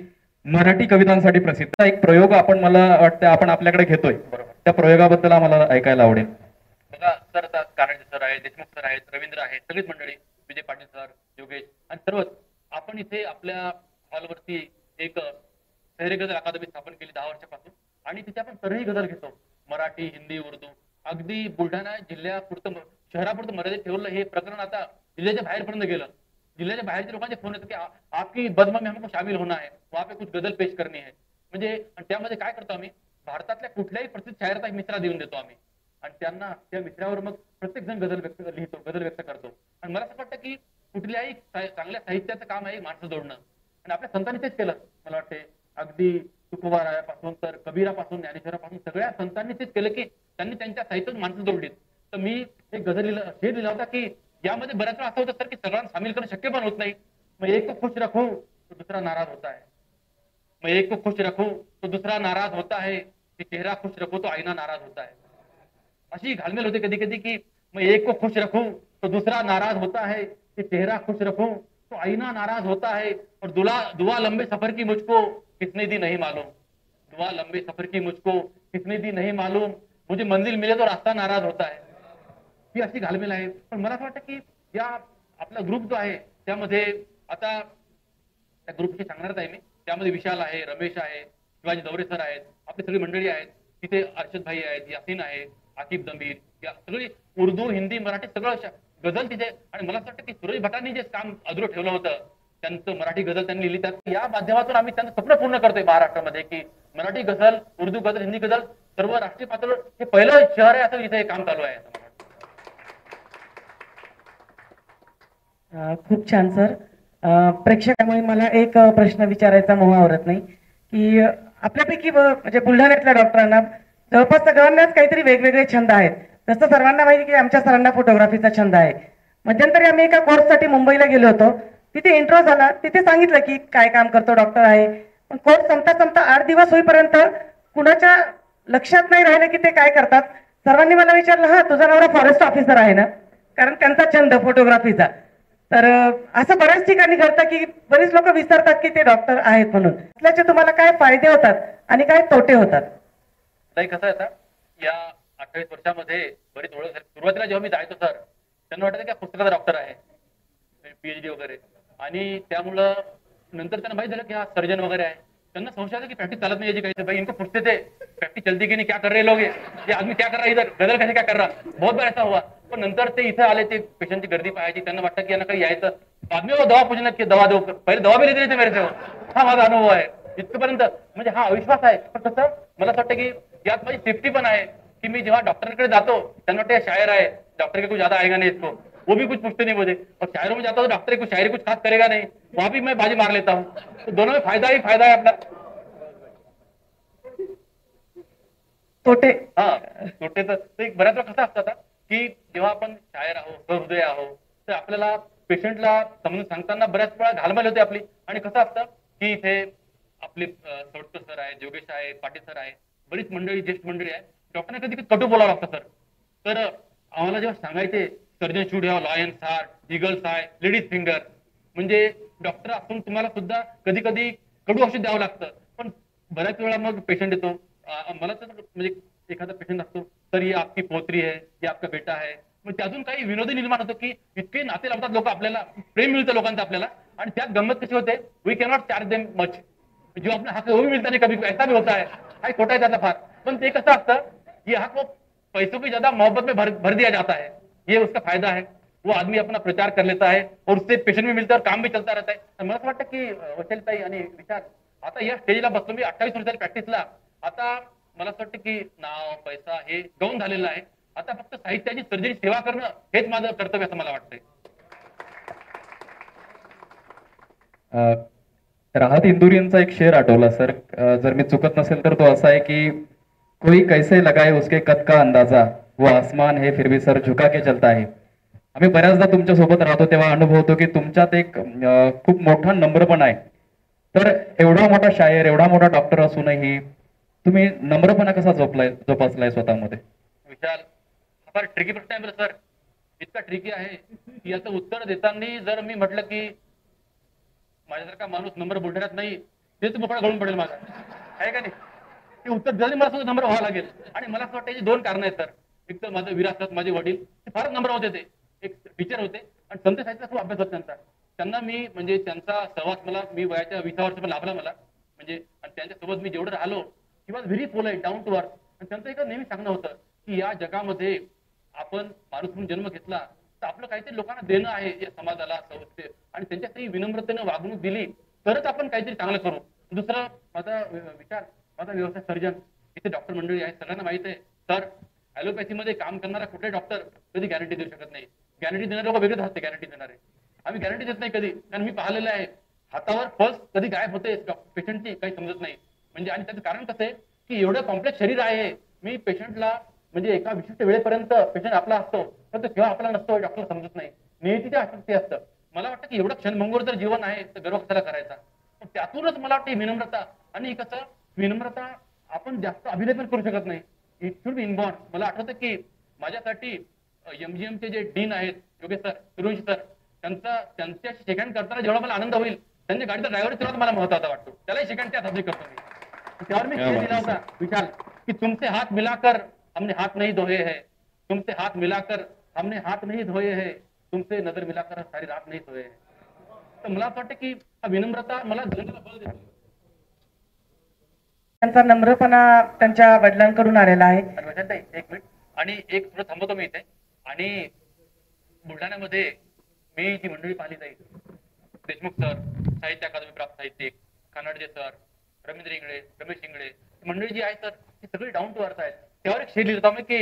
मराठी कवितांसाठी प्रसिद्ध. एक प्रयोग आपण मला वाटतं आपण आपल्याकडे घेतोय, त्या प्रयोगाबद्दल आम्हाला ऐकायला आवडेल. बघा सर, आता कानडे सर आहेत, देशमुख सर आहेत, रवींद्र आहेत, सगळीच मंडळी, विजय पाटील सर, योगेश आणि सर्वच आपण इथे आपल्या हॉलवरती एक शहरी गजल अकादमी स्थापन केली 10 वर्षापासून, आणि तिथे आपण तरीही गजल घेतो, मराठी, हिंदी, उर्दू. अगदी बुलढाणा जिल्ह्यापुरतं, शहरापुरतं मर्यादित ठेवलं हे प्रकरण आता जिल्ह्याच्या बाहेरपर्यंत गेलं. जिल्ह्याच्या बाहेरच्या लोकांचे फोन येतात की आपकी बज़म में हमको शामिल होना है, वहां पे कुछ गजल पेश करनी है. म्हणजे त्यामध्ये काय करतो आम्ही, भारतातल्या कुठल्याही प्रसिद्ध शायराचा एक मिसरा देऊन देतो आम्ही, आणि त्यांना त्या मिसऱ्यावर मग प्रत्येक जण गजल लिहितो, गजल व्यक्त करतो. आणि मला असं वाटतं की कुठल्याही चांगल्या साहित्याचं काम आहे माणसं जोडणं, आणि आपल्या संतांनी तेच केलं. मला वाटते अगदी तुकोबारायापासून तर कबीरापासून ज्ञानेश्वरापासून सगळ्या संतांनी तेच केलं की त्यांनी त्यांच्या साहित्यात माणसं जोडलीत. तर मी एक गजल हे लिहिला होता की यामध्ये बऱ्याच वेळा असं होतं सर की सगळ्यांना सामील करणं शक्य पण होत नाही. मग एक को खुश रखू तो दुसरा नाराज होता है, मैं एक को खुश रखू तो दूसरा नाराज होता है, कि चेहरा खुश रखू तो आईना नाराज होता है. अशी घालमेल होते कधी कधी की मैं एक को खुश रखू तो दूसरा नाराज होता है, कि चेहरा खुश रखू तो आईना नाराज होता है. और दुआ लंबे सफर की मुझको किसने दी नहीं मालूम, दुआ लंबे सफर की मुझको किसने दी नहीं मालूम, मुझे मंजिल मिले तो रास्ता नाराज होता है. ही अशी घालमेल आहे. पण मला असं वाटतं की या आपला ग्रुप जो आहे त्यामध्ये आता त्या ग्रुपची सांगणारच आहे मी, त्यामध्ये विशाल आहे, रमेश आहे, शिवाजी दौरे सर आहेत, आपली सगळी मंडळी आहेत, तिथे अर्षद भाई आहेत, यासीन आहे, आकिब दमीर, या सगळी उर्दू, हिंदी, मराठी सगळं गझल तिथे. आणि मला असं वाटतं की सुरेश भटांनी जे काम अधुरं ठेवलं होतं त्यांचं मराठी गझल त्यांनी लिहिली, त्यात या माध्यमातून आम्ही त्यांचं स्वप्न पूर्ण करतोय महाराष्ट्रामध्ये की मराठी गझल, उर्दू गझल, हिंदी गझल सर्व राष्ट्रीय पातळीवर हे पहिलं शहर आहे असं इथे हे काम चालू आहे. खूप छान सर. प्रेक्षकामुळे मला एक प्रश्न विचारायचा मोह आवरत नाही की आपल्यापैकी म्हणजे बुलढाण्यातल्या डॉक्टरांना जवळपास सगळ्यांनाच काहीतरी वेगवेगळे छंद आहेत. जसं सर्वांना माहिती की आमच्या सरांना फोटोग्राफीचा छंद आहे. मध्यंतरी आम्ही एका कोर्ससाठी मुंबईला गेलो होतो. तिथे इंट्रो झाला, तिथे सांगितलं की काय काम करतो, डॉक्टर आहे. पण कोर्स संपता 8 दिवस होईपर्यंत कुणाच्या लक्षात नाही राहिलं की ते काय करतात. सर्वांनी मला विचारलं, हा तुझा नवरा फॉरेस्ट ऑफिसर आहे ना, कारण त्यांचा छंद फोटोग्राफीचा. तर असं बऱ्याच ठिकाणी घडतं की बरीच लोक विसरतात की ते डॉक्टर आहेत म्हणून. त्याचे तुम्हाला काय फायदे होतात आणि काय तोटे होतात? नाही, कसं आहे आता या 28 वर्षामध्ये बरीच ओळख झाली. सुरुवातीला जेव्हा मी जायचो सर, त्यांना वाटायचं की हा पुस्तकाचा डॉक्टर आहे, PhD वगैरे, आणि त्यामुळं नंतर त्यांना माहित झालं की हा सर्जन वगैरे आहे. त्यांना संशय आला की प्रॅक्टिस चालत नाही याची काही, भाई इनको पूछते थे प्रॅक्टिस चलती की नाही, क्या कर रहे लोग, ये आदमी क्या कर रहा है इधर, गजल कैसे क्या कर रहा, बहुत बार ऐसा हुआ. पण नंतर ते इथे आले, ते पेशंटची गर्दी पाहायची, त्यांना वाटतं की यांना काही यायचं. आदमी वो दवा पूछना की दवा दो, पहिले दवा भी लेते थे मेरे से. हा माझा अनुभव आहे इथपर्यंत. म्हणजे हा अविश्वास आहे. पण कसं मला असं वाटतं की यात माझी सेफ्टी पण आहे की मी जेव्हा डॉक्टरकडे जातो त्यांना वाटतं शायर है, डॉक्टर के कुछ ज्यादा आएगा नहीं इसको, वो भी कुछ पूछते नहीं मुझे. और शायरों में जाता हूँ तो डॉक्टर कुछ शायरी कुछ खास करेगा नहीं, वहां भी मैं बाजी मार लेता हूँ. तो दोनों में फायदा ही फायदा है आपला. तोटे? हा, तोटे तर एक बऱ्याच वेळा कसं असतं आता की जेव्हा आपण शायर आहोत, सहृदय आहोत, तर आपल्याला पेशंटला समजून सांगताना बऱ्याच वेळा घालमेल होते आपली. आणि कसं असतं की इथे आपले सोडकर सर आहे, जोगेश आहे, पाटील सर आहे, बरीच मंडळी, ज्येष्ठ मंडळी आहे. डॉक्टरने कधी कटू बोलावं लागतं सर. तर आम्हाला जेव्हा सांगायचे surgeon should have lion's heart, eagle's eye, ladies finger, म्हणजे डॉक्टर असून तुम्हाला सुद्धा कधी कधी कडू औषध द्यावं लागतं. पण बऱ्याच वेळा मग पेशंट येतो, मला तर म्हणजे एखादा पेशंट असतो, तर ये आपकी पोत्री है, ये आपका बेटा है. मग त्यातून काही विनोदी निर्माण होतो की इतके नाते लावतात लोक आपल्याला, प्रेम मिळतं लोकांचं आपल्याला. आणि त्यात गंमत कशी होते, we cannot charge them much, जो अपना हक है वो भी मिलता नहीं, कभी ऐसा भी होता है. हा खोटा आहे त्याचा फार. पण ते कसं असतं, ये हक वो पैसों की ज्यादा मोहब्बत में भर दिया जाता है, ये उसका फायदा है. वो आदमी अपना प्रचार कर लेता है और उससे पेशंट भी मिलता है और काम भी चलता रहता है. तर मला असं वाटतं की वैशालीताई आणि विचार, आता या स्टेजला बसलो मी 28 वर्षाच्या प्रॅक्टिसला. आता मला असं वाटतं की नाव, पैसा हे गौण झालेलं आहे. आता फक्त साहित्याची सर्जरी सेवा करणं हेच माझं कर्तव्य असं मला वाटतंय. राहत इंदुरींचा एक शेर आठवला सर, जर मी चुकत नसेल तर तो असा आहे की कोई कैसे लगाए उसके कद का अंदाजा, वो आसमान है फिर भी सर झुका के चलता है. आम्ही बऱ्याचदा तुमच्या सोबत राहतो तेव्हा अनुभव होतो की तुमच्यात एक खूप मोठा नम्रपणा आहे. तर एवढा मोठा शायर, एवढा मोठा डॉक्टर असूनही तुम्ही नम्रपणा कसा जोपासलाय स्वतःमध्ये? विशाल, हा फार ट्रिकी प्रश्न आहे बरं सर. इतका ट्रिकी आहे की याचं उत्तर देताना जर मी म्हटलं की माझ्यासारखा माणूस नंबर बुलढाण्यात नाही, तेच मोकळा गळून पडेल माझा, आहे का नाही? ते उत्तर जरी मला सुद्धा नंबर व्हावं लागेल. आणि मला असं वाटतं याची 2 कारणं आहेत सर. एक तर माझं विरासत, माझे वडील ते फारच नंबर होते, ते एक टीचर होते आणि संत साहित्याचा खूप अभ्यास होता त्यांचा. त्यांना मी म्हणजे त्यांचा सहवास मला, मी वयाच्या 20 वर्ष पण लाभला मला म्हणजे. आणि त्यांच्यासोबत मी जेवढं राहिलो, he was very polite, down to earth. आणि त्यांचं एक नेहमी सांगणं होतं की या जगामध्ये आपण माणूस म्हणून जन्म घेतला तर आपलं काहीतरी लोकांना देणं आहे या समाजाला, संस्थेत, आणि त्यांच्यासाठी विनम्रतेनं वागणूक दिली तरच आपण काहीतरी चांगलं करू. दुसरं माझा विचार, माझा व्यवसाय सर्जन. इथे डॉक्टर मंडळी आहे, सगळ्यांना माहित आहे सर, ॲलोपॅथीमध्ये काम करणारा कुठले डॉक्टर कधी गॅरंटी देऊ शकत नाही. गॅरंटी देणारे लोक वेगळेच असते गॅरंटी देणारे. आम्ही गॅरंटी देत नाही कधी, कारण मी पाहिलेलं आहे हातावर पल्स कधी गायब होते पेशंटची, काही समजत नाही म्हणजे. आणि त्याचं कारण कसं आहे की एवढं कॉम्प्लेक्स शरीर आहे. मी पेशंटला म्हणजे एका विशिष्ट वेळेपर्यंत पेशंट आपला असतो, पण तो केव्हा आपला नसतो डॉक्टरला समजत नाही. नियतीच्या आसक्ती असतं. मला वाटतं की एवढं क्षणभंगूर जर जीवन आहे तर गर्व कशाला करायचा. त्यातूनच मला वाटतं विनम्रता. आणि कसं विनम्रता आपण जास्त अभिनय पण करू शकत नाही, इट शुड बी इनबॉर्न. मला आठवतं की माझ्यासाठी MGMचे जे डीन आहेत योगेश सर, सूर्यवंशी सर, त्यांच्याशी शेकहँड करताना जेवढा मला आनंद होईल, त्यांच्या गाडीचा ड्रायव्हर तेव्हा मला महत्वाचा वाटतो. त्यालाही शेकहँड त्या साजरी करतो मी. त्यावर मी खेळ दिला होता विशाल की तुमसे हात मिलाकर हमने हाथ नहीं धोए है, तुमसे हाथ मिलाकर हमने हाथ नहीं धोए है, तुमसे नजर मिलाकर सारी रात नहीं सोए है. तर मला असं वाटतं की हा विनम्रता मला जगाला बळ देतो. त्यांचा नम्रपणा त्यांच्या वडिलांकडून आलेला आहे. एक मिनिट, आणि एक थोडं थांबवतो मी इथे. आणि बुलढाण्यामध्ये मी जी मंडळी पाहिली जाईल देशमुख सर, साहित्य अकादमी प्राप्त साहित्यिक, कानडजे सर, रवींद्र इंगळे, रमेश इंगळे, मंडळी जी आहे सर, ती सगळी डाउन टू अर्थ आहेत. त्यावर एक शेर लिहिता मैं कि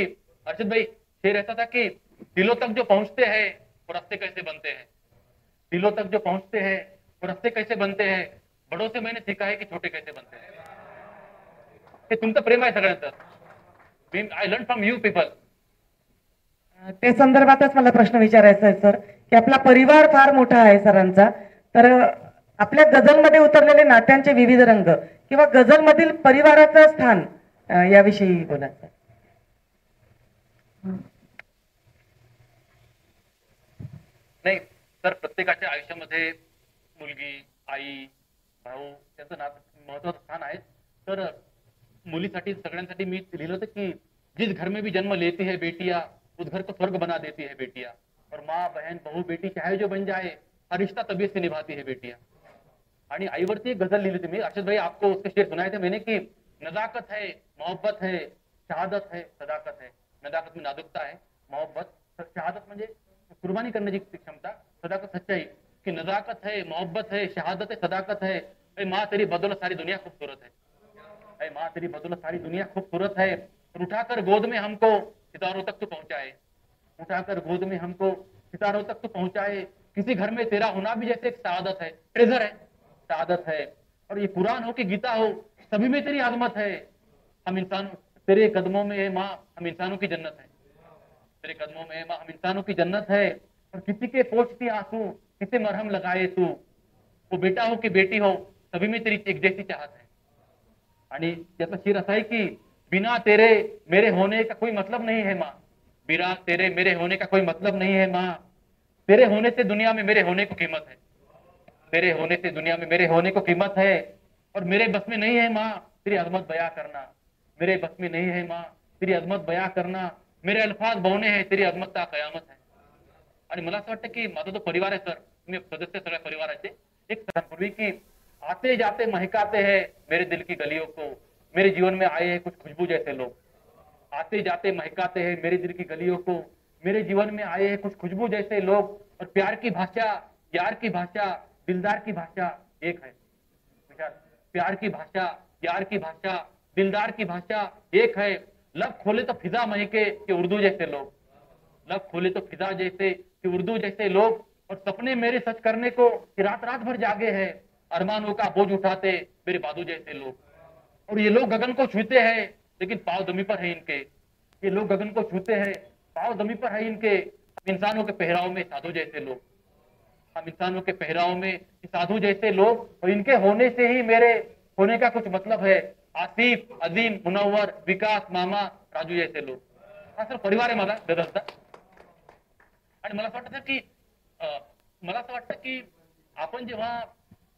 अर्षद भाई, शेर ऐसा था कि दिलों तक जो पहुंचते हैं वो रास्ते कैसे बनते हैं, दिलों तक जो पहुंचते हैं वो रास्ते कैसे बनते हैं, बड़ों से मैंने सीखा है कि छोटे कैसे बनते हैं. हे तुमचं प्रेम आहे सगळ्यांचं. I learn from you people. त्या संदर्भातच मला प्रश्न विचारायचा आहे सर, की आपला परिवार फार मोठा आहे सरांचा, तर आपल्या गझलमध्ये उतरलेले नाट्यांचे विविध रंग किंवा गझलमधील परिवाराचं स्थान याविषयी बोला सर. नाही तर प्रत्येकाच्या आयुष्यामध्ये मुलगी, आई, भाऊ त्यांचं महत्वाचं स्थान आहे. तर मुलीसाठी सगळ्यांसाठी मी लिहिलं होतं की जिस घर में भी जन्म लेती है बेटियां उस घर को स्वर्ग बना देती है बेटियां, और माँ बहन बहू बेटी चाहे जो बन जाए हर रिश्ता तबीयत से निभाती है बेटियां. आणि आईवरती एक गजल लिहिली थी मी. अर्षद भाई आपको उसके शेर सुनाए थे मैंने कि नजाकत है, मोहब्बत है, शहादत है, सदाकत है. नजाकत में नाजुकता है, मोहब्बत, शहादत म्हणजे कुर्बानी करण्याची क्षमता, सदाकत सच्चाई. कि नजाकत है, मोहब्बत है, शहादत है, सदाकत है. अरे माँ तेरी बदौलत सारी दुनिया खूबसूरत है. अरे माँ तेरी बदौलत सारी दुनिया खूबसूरत है. उठाकर गोद में हमको सितारों तक तू पहुंचाए, उठाकर गोद में हमको सितारों तक तू पहुंचाए. किसी घर में तेरा होना भी जैसे एक सआदत है, ट्रेजर है, सआदत है. और ये कुरान हो कि गीता हो, सभी में तेरी आजमत है. हम इंसान तेरे कदमों में है माँ, हम इंसानों की जन्नत है. तेरे कदमों में है माँ, हम इंसानों की जन्नत है. और किसी के पोंछती आंसू, किसे मरहम लगाए तू. वो बेटा हो कि बेटी हो, सभी में तेरी एक जैसी चाहत है. आणि त्याचा शेर असा आहे की बिना तेरे मेरे होने का कोई मतलब नहीं है माँ, बिना तेरे मेरे होने का कोई मतलब नहीं है माँ. तेरे होने से दुनिया में मेरे होने को कीमत है, तेरे होने से दुनिया में मेरे होने को कीमत है. और मेरे बस में नहीं है माँ तेरी अजमत बयां करना, मेरे बस में नहीं है माँ तेरी अजमत बयां करना. मेरे अल्फाज बहुने हैं तेरी अजमत का कयामत है. आणि मला असं वाटतं की माझा जो परिवार आहे सर, मी सदस्य सगळ्या परिवाराचे, एक सरांपूर्वी की आते जाते महकाते हैं मेरे दिल की गलियों को, मेरे जीवन में आए हैं कुछ खुशबू जैसे लोग. आते जाते महकाते हैं मेरे दिल की गलियों को, मेरे जीवन में आए हैं कुछ खुशबू जैसे लोग. और प्यार की भाषा, यार की भाषा, दिलदार की भाषा एक है. प्यार की भाषा, यार की भाषा, दिलदार की भाषा एक है. लब खोले तो फिजा महके कि उर्दू जैसे लोग, लब खोले तो फिजा जैसे कि उर्दू जैसे लोग. और सपने मेरे सच करने को कि रात रात भर जागे हैं, अरमानों का बोझ उठाते मेरे बादू जैसे लोग. और ये लोग गगन को छूते हैं लेकिन पाव जमी पर है इनके, ये लोग गगन को छूते हैं पाव जमी पर है इनके. इंसानों के पहराव में साधु जैसे लोग, हम इंसानों के पहराव में साधु जैसे लोग. और इनके होने से ही मेरे होने का कुछ मतलब है. आसिफ, अजीम, मुनव्वर, विकास, मामा, राजू जैसे लोग. हा सर परिवार आहे माझा गझलचा. आणि मला असं वाटतं की मला असं वाटतं की आपण जेव्हा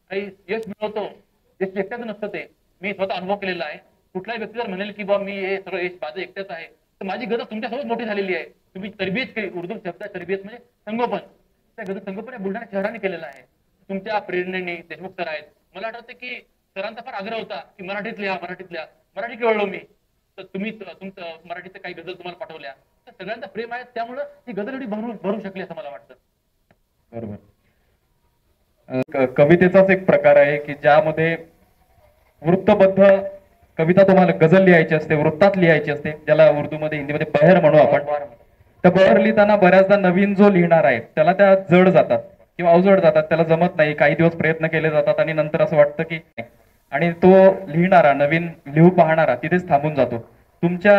काही यश मिळवतो, यश एकट्याचं नसतं ते. मी स्वतः अनुभव केलेला आहे. कुठलाही व्यक्ती जर म्हणेल की बा मी हे सगळं यश माझं एकट्याच आहे, तर माझी गरज तुमच्यासोबत मोठी झालेली आहे. तुम्ही तरबियत केली, उर्दू शब्द तरबियत म्हणजे संगोपन, त्या गरज संगोपन या बुलढाणा शहराने केलेलं आहे. तुमच्या प्रेरणेने देशमुख सर आहेत. मला आठवतं की सरांचा फार आग्रह होता की मराठीत लिहा, मराठीत लिहा. मराठीत वळलो मी, तर तुम्ही तुमचं मराठीचं काही गझल तुम्हाला पाठवल्या. तर सगळ्यांचा प्रेम आहे, त्यामुळं ही गझल एवढी भरू शकली असं मला वाटतं. बरोबर. कवितेचाच एक प्रकार आहे की ज्यामध्ये वृत्तबद्ध कविता तुम्हाला गझल लिहायची असते, वृत्तात लिहायची असते, ज्याला उर्दूमध्ये हिंदीमध्ये बहर म्हणू आपण. तर बहर लिहिताना बऱ्याचदा नवीन जो लिहिणार आहे त्याला त्या जड जातात किंवा अवजड जातात, त्याला जमत नाही. काही दिवस प्रयत्न केले जातात आणि नंतर असं वाटतं की, आणि तो लिहिणारा, नवीन लिहू पाहणारा तिथेच थांबून जातो. तुमच्या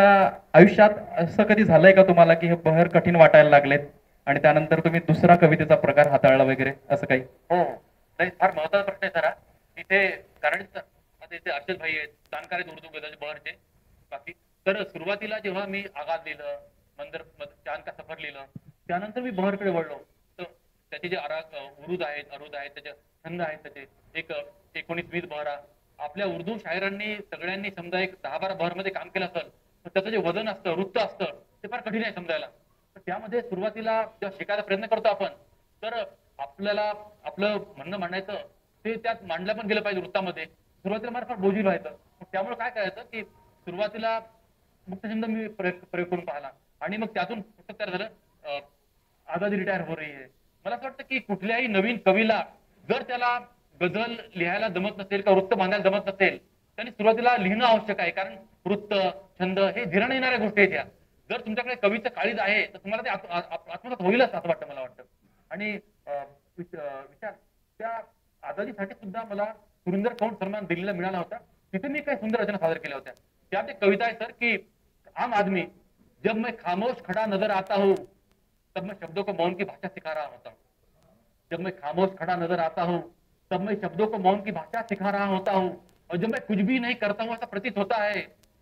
आयुष्यात असं कधी झालंय का तुम्हाला की हे बहर कठीण वाटायला लागलेत आणि त्यानंतर तुम्ही दुसरा कवितेचा प्रकार हाताळला वगैरे असं काही? हो, फार महत्वाचा प्रश्न आहे सरा. इथे कारण आता इथे अर्षद भाई आहेत, जाणकार आहेत उर्दू गझलचे बहरचे. बाकी तर सुरुवातीला जेव्हा मी आगाज लिहिलं, मंदर चांद का सफर लिहिलं, त्यानंतर मी बहरकडे वळलो. तर त्याचे जे उरुद आहेत, त्याचे छंद आहेत, त्याचे एक 19-20 बहरा आपल्या उर्दू शायरांनी सगळ्यांनी समजा एक 10-12 बहरमध्ये काम केलं असेल, तर त्याचं जे वजन असतं, वृत्त असतं, ते फार कठीण आहे समजायला. तर त्यामध्ये सुरुवातीला जेव्हा शिकायचा प्रयत्न करतो आपण, तर आपल्याला आपलं म्हणणं मांडायचं ते त्यात मांडलं पण गेलं पाहिजे वृत्तामध्ये. सुरुवातीला मला फार बोजील व्हायचं. त्यामुळे काय करायचं की सुरुवातीला मुक्तछंद मी प्रयोग करून पाहिला आणि मग त्यातून पुस्तक तयार झालं आझादी रिटायर हो रही है. मला असं वाटतं की कुठल्याही नवीन कवीला जर त्याला गझल लिहायला जमत नसेल किंवा वृत्त बांधायला जमत नसेल, त्यांनी सुरुवातीला लिहिणं आवश्यक आहे. कारण वृत्त, छंद हे धीराने येणाऱ्या गोष्टी आहेत. जर तुमच्याकडे कवीचं काळीज आहे तर तुम्हाला ते आत्मसात होईलच असं वाटतं, मला वाटतं. आणि विचार त्या आझादीसाठी सुद्धा मला सुरिंदर कौर सन्मान दिल्लीला मिळाला होता. तिथे मी काही सुंदर रचना सादर केल्या होत्या. त्यात एक कविता आहे सर की आम आदमी जब मैं खामोश खड़ा नजर आता हूँ तब मैं शब्दों को मौन की भाषा सिखा रहा होता हूँ. जब मैं खामोश खड़ा नजर आता हूँ तब मैं शब्दों को मौन की भाषा सिखा रहा होता हूँ. और जब मैं कुछ भी नहीं करता हूँ ऐसा प्रतीत होता है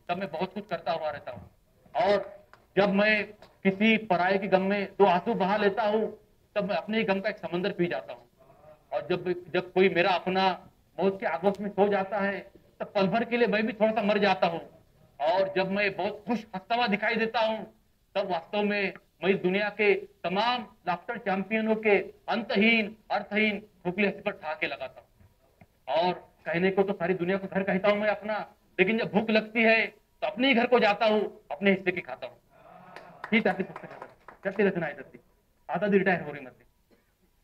तब मैं बहुत कुछ करता हुआ रहता हूँ. और जब मैं किसी पराये के गम में 2 आंसू बहा लेता हूँ तब मैं अपने ही गम का एक समंदर पी जाता हूँ. और जब कोई मेरा अपना मौत के आगोश में सो जाता है तब पल भर के लिए मैं भी थोड़ा सा मर जाता हूँ. और जब मैं बहुत खुश हंसता हुआ दिखाई देता हूँ तब वास्तव में मैं इस दुनिया के तमाम लाफ्टर चैंपियनों के अंतहीन अर्थहीन खोखले हंसी पर ठहाके लगाता हूँ. और कहने को तो सारी दुनिया को घर कहता हूँ मैं अपना, लेकिन जब भूख लगती है तो अपने ही घर को जाता हूँ, अपने हिस्से की खाता हूँ. ही त्यातली पुस्तक रचना आहे ती आझादी रिटायर होरीमध्ये.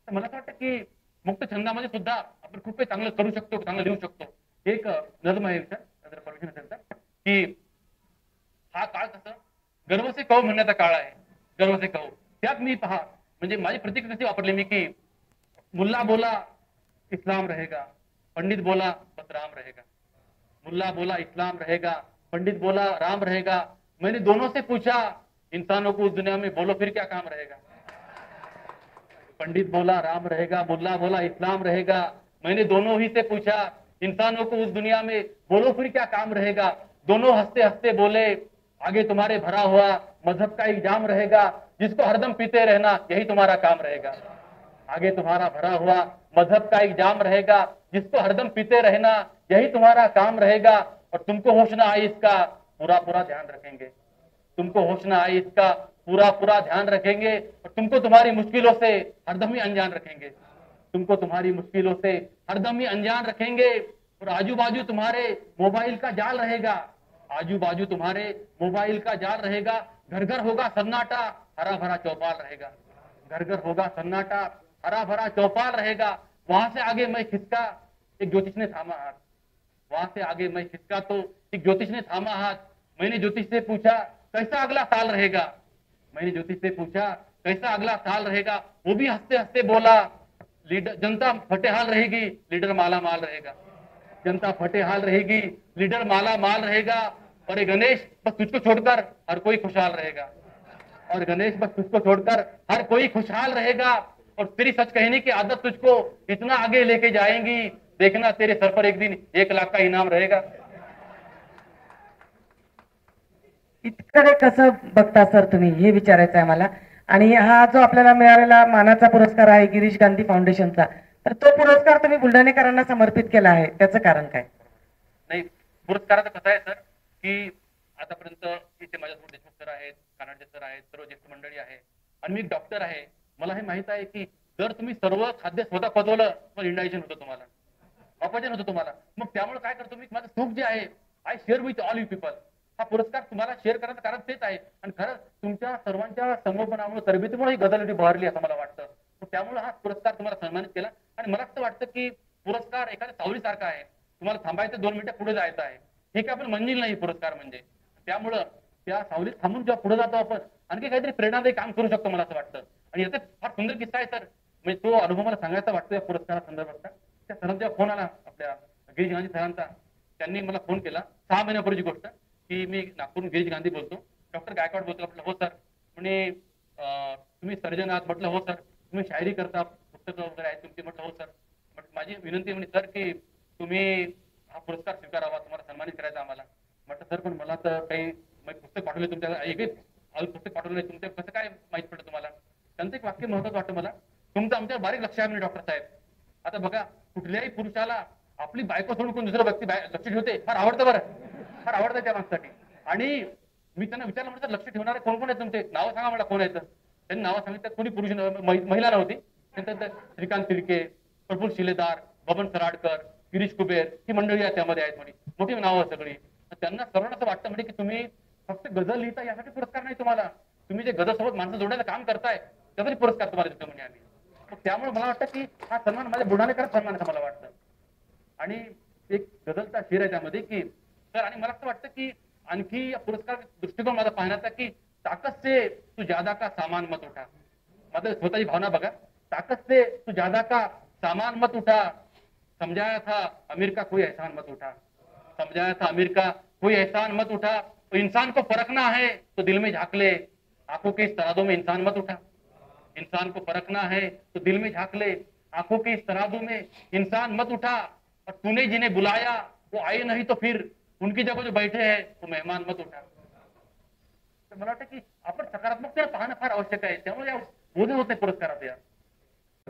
तर मला असं वाटतं की मुक्त छंदामध्ये सुद्धा आपण खूप काही चांगलं करू शकतो, चांगलं लिहू शकतो. एक नजम आहे जर परमिशन असेल तर, की हा काळ कसं गर्व से कहो म्हणण्याचा काळ आहे. गर्व से कहो त्यात मी पहा म्हणजे माझी प्रतिक्रिया कशी वापरली मी की मुल्ला बोला इस्लाम रहेगा, पंडित बोला बस राम रहेगा. मुल्ला बोला इस्लाम रहेगा, पंडित बोला राम रहेगा. मैंने दोनों से पूछा इंसानों को उस दुनिया में बोलो फिर क्या काम रहेगा. पंडित बोला राम रहेगा, मुल्ला बोला इस्लाम रहेगा. मैंने दोनों ही से पूछा इंसानों को उस दुनिया में बोलो फिर क्या काम रहेगा. दोनों हंसते हंसते बोले आगे तुम्हारे भरा हुआ मजहब का इल्जाम रहेगा, जिसको हरदम पीते रहना यही तुम्हारा काम रहेगा. आगे तुम्हारा भरा हुआ मजहब का इल्जाम रहेगा, जिसको हरदम पीते रहना यही तुम्हारा काम रहेगा. और तुमको होश ना आए इसका पूरा पूरा ध्यान रखेंगे. तुमको होश ना आए इसका पूरा पूरा ध्यान रखेंगे. और तुमको तुम्हारी मुश्किलों से हरदम ही अनजान रखेंगे. तुमको तुम्हारी मुश्किलों से हरदम ही अनजान रखेंगे. और आजू बाजू तुम्हारे मोबाइल का जाल रहेगा. आजू बाजू तुम्हारे मोबाइल का जाल रहेगा. घर घर होगा सन्नाटा, हरा भरा चौपाल रहेगा. घर घर होगा सन्नाटा, हरा भरा चौपाल रहेगा. वहां से आगे मैं खिसका, एक ज्योतिष ने थामा हाथ. वहां से आगे मैं खिसका तो एक ज्योतिष ने थामा हाथ. मैंने ज्योतिष से पूछा कैसा अगला साल रहेगा. मैंने ज्योतिष से पूछा कैसा अगला साल रहेगा. वो भी हंसते हंसते बोला लीडर जनता फटेहाल रहेगी, लीडर माला माल रहेगा. जनता फटेहाल रहेगी, लीडर माला माल रहेगा. और ये गणेश बस तुझको छोड़कर हर कोई खुशहाल रहेगा. और गणेश बस तुझको छोड़कर हर कोई खुशहाल रहेगा. और तेरी सच कहने की आदत तुझको इतना आगे लेके जाएंगी, देखना तेरे सर पर एक दिन 1 लाख का इनाम रहेगा. इतकडे कसं बघता सर तुम्ही, हे विचारायचं आहे मला. आणि हा जो आपल्याला मिळालेला मानाचा पुरस्कार आहे गिरीश गांधी फाउंडेशनचा, तर तो पुरस्कार तुम्ही बुलढाणेकरांना समर्पित केला आहे, त्याचं कारण काय? नाही, पुरस्काराचं कसं आहे सर की आतापर्यंत इथे माझ्यासमोर देशमुख सर आहेत, कानाडे सर आहेत, सर्व ज्येष्ठ मंडळी आहे आणि मी डॉक्टर आहे. मला हे माहित आहे की जर तुम्ही सर्व खाद्य स्वतः पचवलं तर इंडायजेशन होतं तुम्हाला, अपचन होतं तुम्हाला. मग त्यामुळे काय करतो मी, माझं सुख जे आहे I share with all you people. हा पुरस्कार तुम्हाला शेअर करायचं कारण तेच आहे. आणि खरंच तुमच्या सर्वांच्या संगोपनामुळे तरबेतीमुळे ही गझल बहरली असं मला वाटतं. त्यामुळे हा पुरस्कार तुम्हाला सन्मानित केला. आणि मला असं वाटतं की पुरस्कार एखाद्या सावलीसारखा आहे, तुम्हाला थांबायचं 2 मिनिटं पुढे जायचं आहे. हे काय आपण मंजिल नाही पुरस्कार म्हणजे. त्यामुळं त्या सावलीत थांबून जेव्हा पुढे जातो आपण आणखी काहीतरी प्रेरणादायी काम करू शकतो मला असं वाटतं. आणि याचा फार सुंदर किस्सा आहे सर, म्हणजे तो अनुभव मला सांगायचा वाटतो या पुरस्कारा संदर्भातला. त्या सरांचा जेव्हा फोन आला आपल्या गिरीश गांधी सरांचा, त्यांनी मला फोन केला 6 महिन्यापूर्वीची गोष्ट की मी नागपूर गिरीश गांधी बोलतो, डॉक्टर गायकवाड बोलतो. म्हटलं हो सर. म्हणे तुम्ही सर्जन आहात. म्हटलं हो सर. तुम्ही शायरी करता, पुस्तकं वगैरे आहेत तुमची. म्हटलं हो सर. माझी विनंती म्हणे सर की तुम्ही हा पुरस्कार स्वीकारावा, तुम्हाला सन्मानित करायचा आम्हाला. म्हटलं सर पण मला तर काही पुस्तक पाठवले तुमच्या, एकही पुस्तक पाठवलं नाही तुमच्या, कसं काय माहित पडलं तुम्हाला. त्यांचं एक वाक्य महत्वाचं वाटतं मला, तुमचं आमच्यावर बारीक लक्ष आहे डॉक्टर साहेब. आता बघा कुठल्याही पुरुषाला आपली बायको सोडून कोण दुसरं व्यक्ती लक्ष ठेवते, फार आवडतं बरं, फार आवडतं त्या माणसासाठी. आणि मी त्यांना विचारलं म्हटलं लक्ष ठेवणारे कोण कोण आहेत तुमचे, नावं सांगा मला कोण आहेत. त्यांनी नावं सांगितलं, कोणी पुरुष महिला नव्हती. त्यानंतर श्रीकांत तिडके, प्रफुल्ल शिलेदार, बबन सराडकर, गिरीश कुबेर ही मंडळी आहे त्यामध्ये आहेत म्हणे, मोठी नावं सगळी. त्यांना सर्वांना असं वाटतं म्हणजे की तुम्ही फक्त गझल लिहिता यासाठी पुरस्कार नाही तुम्हाला, तुम्ही जे गझल सोबत माणसं जोडायचं काम करताय त्यासाठी पुरस्कार तुम्हाला देतो म्हणजे आम्ही. त्यामुळे मला वाटतं की हा सन्मान माझ्या बुलढाणेकर सन्मान असं मला वाटतं. आणि एक गझलचा शेर आहे त्यामध्ये की तर आणि मला असं वाटतं की आणखी या पुरस्कार दृष्टिकोन माझा पाहण्याचा की ताकत से तू ज्यादा का सामान मत उठा. माझं स्वतःची भावना बघा, ताकत से तू ज्यादा का सामान मत उठा, समझाया था अमीर का कोई एहसान मत उठा, समझाया था अमीर का कोई एहसान मत उठा, तो इंसान को परखना है तो दिल में झांक ले, आंखों के इस तराजू में इंसान मत उठा. इंसान को परखना है तो दिल में झांक ले, आंखों के इस तराजू में इंसान मत उठा, और तूने जिन्हें बुलाया वो आए नहीं तो फिर उनकी जगह जो बैठे हैं वो मेहमान मत उठा. तर मला वाटतं की आपण सकारात्मकतेने पाहणं फार आवश्यक आहे. त्यामुळे या बोधे होते पुरस्कारात या.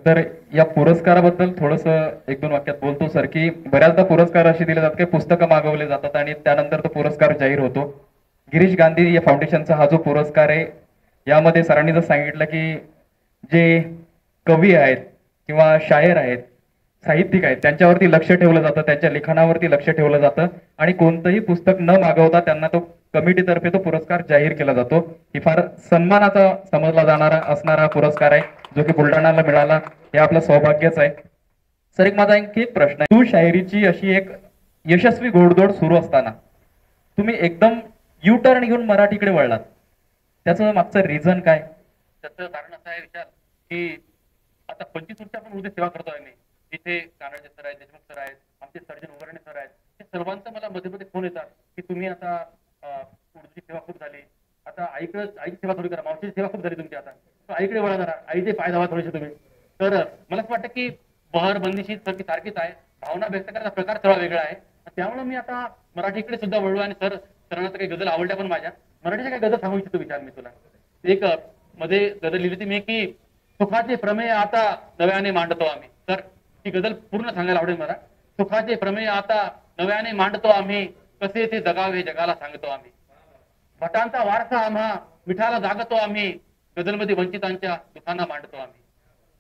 तर या पुरस्काराबद्दल थोडस एक दोन वाक्यात बोलतो सर, की बऱ्याचदा पुरस्कार असे दिले जातात की पुस्तकं मागवले जातात आणि त्यानंतर तो पुरस्कार जाहीर होतो. गिरीश गांधी या फाउंडेशनचा हा जो पुरस्कार आहे, यामध्ये सरांनी जर सांगितलं की जे कवी आहेत किंवा शायर आहेत, साहित्यिक आहेत, त्यांच्यावरती लक्ष ठेवलं जातं, त्यांच्या लिखाणावरती लक्ष ठेवलं जातं आणि कोणतंही पुस्तक न मागवता त्यांना तो कमिटीतर्फे तो पुरस्कार जाहीर केला जातो. ही फार सन्मानाचा समजला जाणारा असणारा पुरस्कार आहे, जो की बुलढाणाला मिळाला हे आपलं सौभाग्यच आहे. सर, एक माझा आणखी एक प्रश्न आहे. तू शायरीची अशी एक यशस्वी घोडदौड सुरू असताना तुम्ही एकदम यू टर्न घेऊन मराठीकडे वळलात, त्याचं मागचं रिझन काय? त्याचं कारण असं आहे विचार की आता 25 वर्ष आपण उद्या सेवा करतोय मी. इथे कानडे सर आहेत, देशमुख सर आहेत, आमचे सर्जन उगरणे सर आहेत, ते सर्वांचा मला मध्ये मध्ये फोन येतात की तुम्ही आता उर्दूची सेवा खूप झाली, आता आईची सेवा थोडी करा, मावशीची सेवा खूप झाली तुमची, आता आईकडे वळा जरा, आईचे पाय धावा थोडेसे तुम्ही. तर मला असं वाटतं की बहर बंदिशी सारखीच आहे, भावना व्यक्त करायचा प्रकार थोडा वेगळा आहे. त्यामुळे मी आता मराठीकडे सुद्धा वळलो आणि सरांना तर काही गझल आवडल्या पण माझ्या. मराठीच्या काही गझल सांगू इच्छितो विचार मी तुला. एक मध्ये गझल लिहिली होती मी की सुखाचे प्रमेय आता नव्याने मांडतो आम्ही. तर ही गझल पूर्ण सांगायला आवडेल मला. सुखाचे प्रमेय आता नव्याने मांडतो आम्ही, कसे ते जगावे जगाला सांगतो आम्ही. भटांचा वारसा आम्हा मिठाला जागतो आम्ही, गझलमध्ये वंचितांच्या दुखांना मांडतो आम्ही.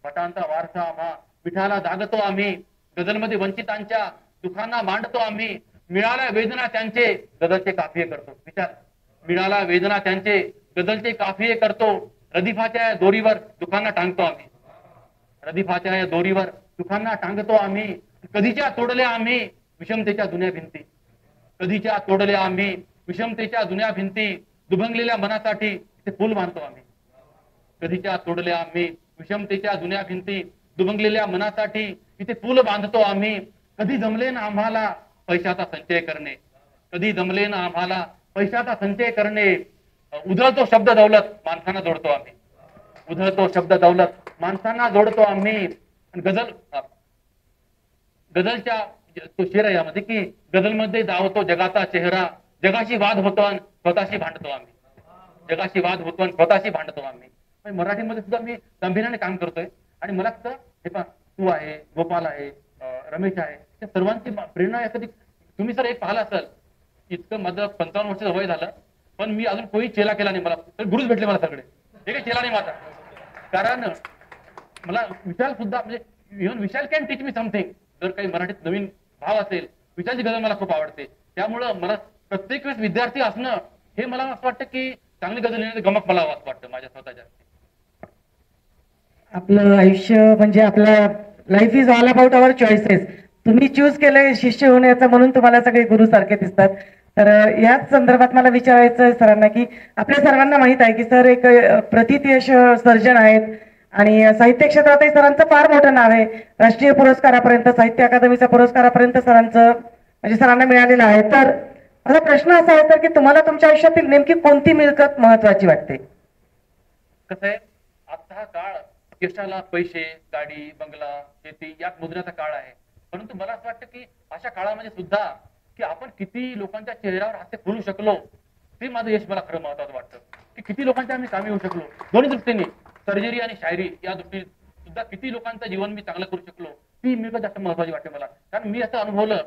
भटांचा वारसा आम्हा मिठाला जागतो आम्ही, गझलमध्ये वंचितांच्या दुखांना मांडतो आम्ही. मिळाल्या वेदना त्यांचे गझलचे काफिये करतो. विचार, मिळाला वेदना त्यांचे गझलचे काफिये करतो. रदीफाच्या या दोरीवर दुखांना टांगतो आम्ही. रदीफाच्या या दोरीवर दुखांना टांगतो आम्ही. कधीच्या तोडल्या आम्ही विषमतेच्या जुन्या भिंती. कधीच्या तोडल्या आम्ही विषमतेच्या जुन्या भिंती. दुभंगलेल्या मनासाठी ते पूल बांधतो आम्ही. कधीच्या तोडल्या आम्ही विषमतेच्या जुन्या भिंती. दुभंगलेल्या मनासाठी इथे पूल बांधतो आम्ही. कधी जमले ना आम्हाला पैशाचा संचय करणे. कधी जमले ना आम्हाला पैशाचा संचय करणे. उधळतो शब्द दौलत माणसांना जोडतो आम्ही. उधळतो शब्द दौलत माणसांना जोडतो आम्ही. गझलच्या तो शेर आहे यामध्ये की गझलमध्ये दावतो जगाचा चेहरा. जगाशी वाद होतो आणि स्वतःशी भांडतो आम्ही. जगाशी वाद होतो आणि स्वतःशी भांडतो आम्ही. मराठीमध्ये सुद्धा मी गांभीर्याने काम करतोय आणि मला असं हे पहा, तू आहे, गोपाल आहे, रमेश आहे, त्या सर्वांची प्रेरणा या कधी तुम्ही सर एक पाहिलं असेल, इतकं माझं 55 वर्षाचं वय झालं पण मी अजून कोणी चेला केला नाही. मला तर गुरुच भेटले मला सगळे. हे काही चेला नाही माझा. कारण मला विशाल सुद्धा म्हणजे even Vishal can teach me something. जर काही मराठीत नवीन भाव असेल, विशालची गझल मला खूप आवडते. त्यामुळं मला प्रत्येक वेळेस विद्यार्थी असणं हे मला असं वाटतं की चांगली गझल लिहिण्याचं गमक मला असं वाटतं माझ्या स्वतःच्या. आपलं आयुष्य म्हणजे आपला life is all about our choices. तुम्ही चूज केलंय शिष्य होण्याचं म्हणून तुम्हाला सगळे गुरु सारखे दिसतात. तर याच संदर्भात मला विचारायचं आहे सरांना की आपल्या सर्वांना माहित आहे की सर एक प्रतिथयश सर्जन आहेत आणि साहित्य क्षेत्रातही सरांचं फार मोठं नाव आहे. राष्ट्रीय पुरस्कारापर्यंत, साहित्य अकादमीच्या पुरस्कारापर्यंत सरांचं म्हणजे सरांना मिळालेलं आहे. तर माझा प्रश्न असा आहे सर की तुम्हाला तुमच्या आयुष्यातील नेमकी कोणती मिळकत महत्वाची वाटते? कसं आहे, आजचा हा काळ यशाला पैसे, गाडी, बंगला, शेती यात मोजण्याचा काळ आहे. परंतु मला असं वाटतं की अशा काळामध्ये सुद्धा की आपण किती लोकांच्या चेहऱ्यावर हास्य फुलू शकलो ते माझं यश मला खरं महत्वाचं वाटतं. की किती लोकांच्या आम्ही कामी येऊ शकलो दोन्ही दृष्टीने, सर्जरी आणि शायरी या दृष्टीने सुद्धा किती लोकांचं जीवन मी चांगलं करू शकलो ती मिळकत जास्त महत्वाची वाटते मला. कारण मी असं अनुभवलं,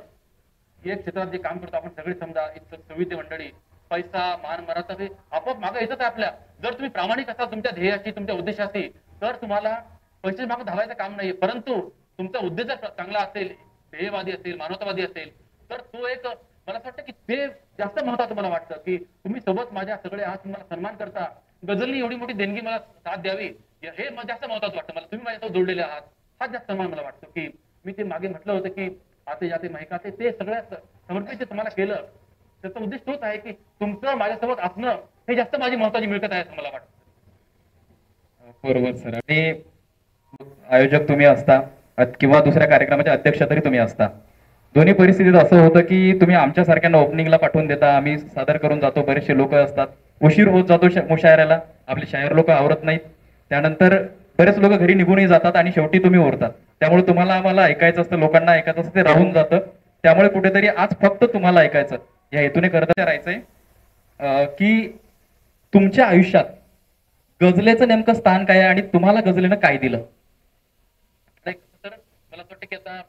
एक क्षेत्रात जे काम करतो आपण सगळे समजा इतकं सविते मंडळी, पैसा, मान, मराठा हे आपोआप मागं येतच आहे आपल्या. जर तुम्ही प्रामाणिक असाल तुमच्या ध्येयाशी, तुमच्या उद्देशाशी, तर तुम्हाला पैसे मागं धावायचं काम नाहीये. परंतु तुमचा उद्देश जर चांगला असेल, ध्येयवादी असेल, मानवतावादी असेल, तर तो एक मला असं वाटतं की ते जास्त महत्वाचं मला वाटतं की तुम्ही सोबत माझ्या सगळे आज तुम्हाला सन्मान करता. गझलनी एवढी मोठी देणगी मला साथ द्यावी हे जास्त महत्वाचं वाटतं मला. तुम्ही माझ्यासोबत जोडलेले आहात, हा जास्त मला वाटतं की मी ते मागे म्हटलं होतं की आते जाते महकाते, ते सगळ्यात समर्पित तुम्हाला केलं. त्याचा उद्देश तोच आहे की तुमचं माझ्यासोबत असणं हे जास्त माझी महत्वाची मिळकत आहे असं मला वाटतं. बरोबर सर. आणि आयोजक तुम्ही असता किंवा दुसऱ्या कार्यक्रमाचे अध्यक्ष तरी तुम्ही असता, दोन्ही परिस्थितीत असं होतं की तुम्ही आमच्या सारख्यांना ओपनिंगला पाठवून देता, आम्ही सादर करून जातो, बरेचसे लोक असतात, उशीर होत जातो मुशायराला, आपले शायर लोक आवरत नाहीत, त्यानंतर बरेच लोक घरी निघूनही जातात आणि शेवटी तुम्ही उरतात. त्यामुळे तुम्हाला आम्हाला ऐकायचं असतं, लोकांना ऐकायचं असतं, ते राहून जातं. त्यामुळे कुठेतरी आज फक्त तुम्हाला ऐकायचं या हेतूने करत राहायचंय की तुमच्या आयुष्यात गझलेचं नेमकं स्थान काय आहे आणि तुम्हाला गझलेनं काय दिलं? तर मला असं वाटतं की आता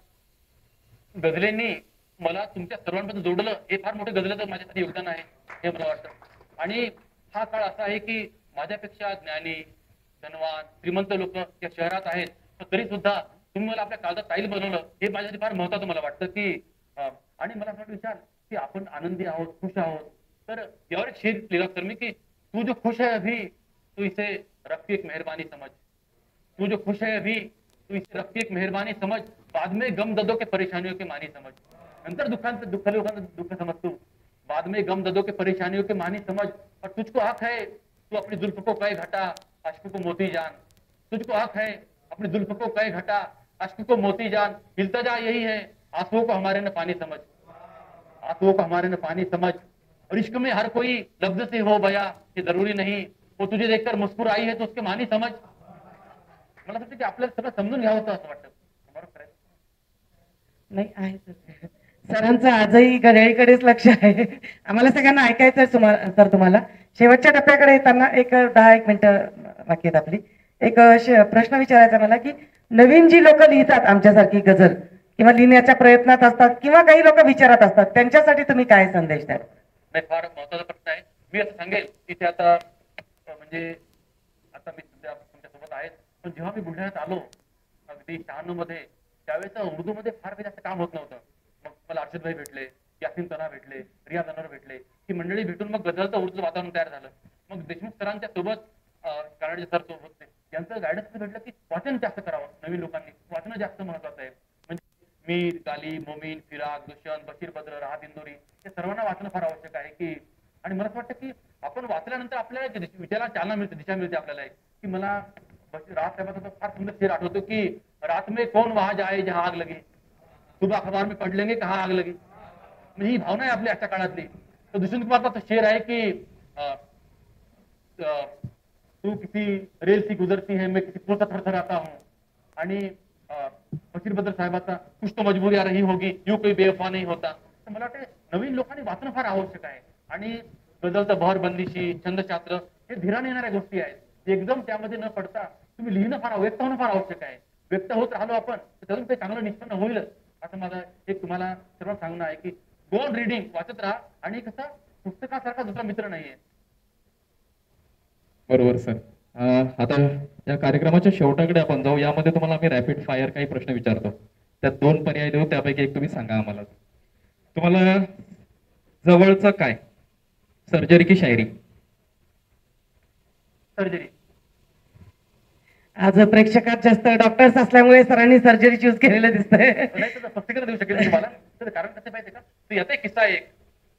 गझलेंनी मला तुमच्या सर्वांपासून जोडलं, हे फार मोठं गझलेचं माझ्यासाठी योगदान आहे हे मला वाटतं. आणि हा काळ असा आहे की माझ्यापेक्षा ज्ञानी, धनवान, श्रीमंत लोक या शहरात आहेत, तरी सुद्धा तुम्ही मला आपल्या काळजात टाईल बनवलं, हे माझ्यासाठी फार महत्वाचं मला वाटतं की आणि मला असं विचार की आपण आनंदी आहोत, खुश आहोत. तर यावर एक शेर लिहिला सर मी की तू जो खुश है अभी तू इसे रब की एक मेहरबानी समझ, तू जो खुश है अभी तू इसे रब की एक मेहरबानी समझ, बाद में गम दर्दों के परेशानियों के मानी समझ. नंतर दुःखांचं दुःख समझ तू, बाद में गम दर्दों के परेशानियों के मानी समझ. और तुझको हक है तू अपनी जुल्फ को कहे घटा, अश्क को मोती जान. तुझको हक है अपनी जुल्फ को कहे घटा, अश्क को मोती जान. इल्तजा यही है आंसुओं को हमारे न पानी समझ, आंसुओं को हमारे न पानी समझ. और इश्क में हर कोई लफ्ज से हो बया, ये जरूरी नहीं वो तुझे देखकर मुस्कुराई है तो उसके मानी समझ. मला वाटतं की आपल्याला सगळं समजून घ्यावं होतं असं वाटतं. बरोबर आहे. नाही आहे सर. सरांचं आजही घड्याळीकडेच लक्ष आहे. आम्हाला सगळ्यांना ऐकायचं सर तुम्हाला. शेवटच्या टप्प्याकडे येताना एक 10-1 मिनिटं बाकी आहेत आपली. एक प्रश्न विचारायचा मला की नवीन जी लोक लिहितात आमच्यासारखी गझल किंवा लिहिण्याच्या प्रयत्नात असतात किंवा काही लोक विचारत असतात, त्यांच्यासाठी तुम्ही काय संदेश द्याल? नाही, फार महत्वाचा प्रश्न आहे. मी असं सांगेल तिथे आता म्हणजे आता मी तुमच्यासोबत आहेत, पण जेव्हा मी बुलढाण्यात आलो अगदी 96 मध्ये, त्यावेळेस उर्दू मध्ये फार काही जास्त काम होत नव्हतं. मग मला अर्षद भाई भेटले, यासिन तना भेटले, रियाज अनवर भेटले, ही मंडळी भेटून मग गझलचं उर्दू वातावरण तयार झालं. मग देशमुख सरांच्या सोबत कानडे सर सोबत होते, यांचं गायडन्स भेटलं की वाचन जास्त करावं, नवीन लोकांनी वाचणं जास्त महत्वाचं आहे. म्हणजे मीर, गाली, मोमीन, फिराक, दुष्यंत, बशीर बद्र, राहत इंदोरी हे सर्वांना वाचणं फार आवश्यक आहे की. आणि मला असं वाटतं की आपण वाचल्यानंतर आपल्याला विचाराला चालना मिळते, दिशा मिळते आपल्याला. की मला राहत साहेबांचा फार सुंदर शेर आठवतो की रात में कौन वहां जाए जहां आग लगी, सुबह अखबार में पढ़ लेंगे कहाँ आग लगी. म्हणजे ही भावना आहे आपल्या आजच्या काळातली. तर दुष्यंत कुमारचा शेर आहे की तू किसी रेल सी गुजरती है मैं किसी पुल सा थरथराता हूँ. आणि बशीर बद्र साहेबाचा कुछ तो मजबूरी आ रही होगी यूं कोई बेवफा नहीं होता. तर मला वाटतं नवीन लोकांनी वाचणं फार आवश्यक आहे. आणि गझलचं बहर बंदिशी, छंदशास्त्र हे धीराने येणाऱ्या गोष्टी आहेत. एकदम त्यामध्ये न पडता तुम्ही लिहिणं फार, व्यक्त होणं फार आवश्यक आहे. व्यक्त होत राहिलो आपण तर त्यातून काही चांगलं निष्पन्न होईलच असं माझं एक तुम्हाला सर्वांना सांगणं आहे की गो ऑन रीडिंग, वाचत राहा. आणि कसं पुस्तकासारखा दुसरा मित्र नाहीये. बरोबर सर. आता या कार्यक्रमाच्या शेवटाकडे आपण जाऊ. यामध्ये तुम्हाला आम्ही रॅपिड फायर काही प्रश्न विचारतो, त्यात 2 पर्याय देऊ, त्यापैकी एक तुम्ही सांगा आम्हाला. तुम्हाला जवळचं काय, सर्जरी की शायरी? सर्जरी. आज प्रेक्षकात जास्त डॉक्टर्स असल्यामुळे सरांनी सर्जरी चूज केलेलं दिसतंय. नाही तर स्पष्टीकरण देऊ शकेल तुम्हाला. तर कारण कसं माहितीये का, तर याचा एक किस्सा आहे. एक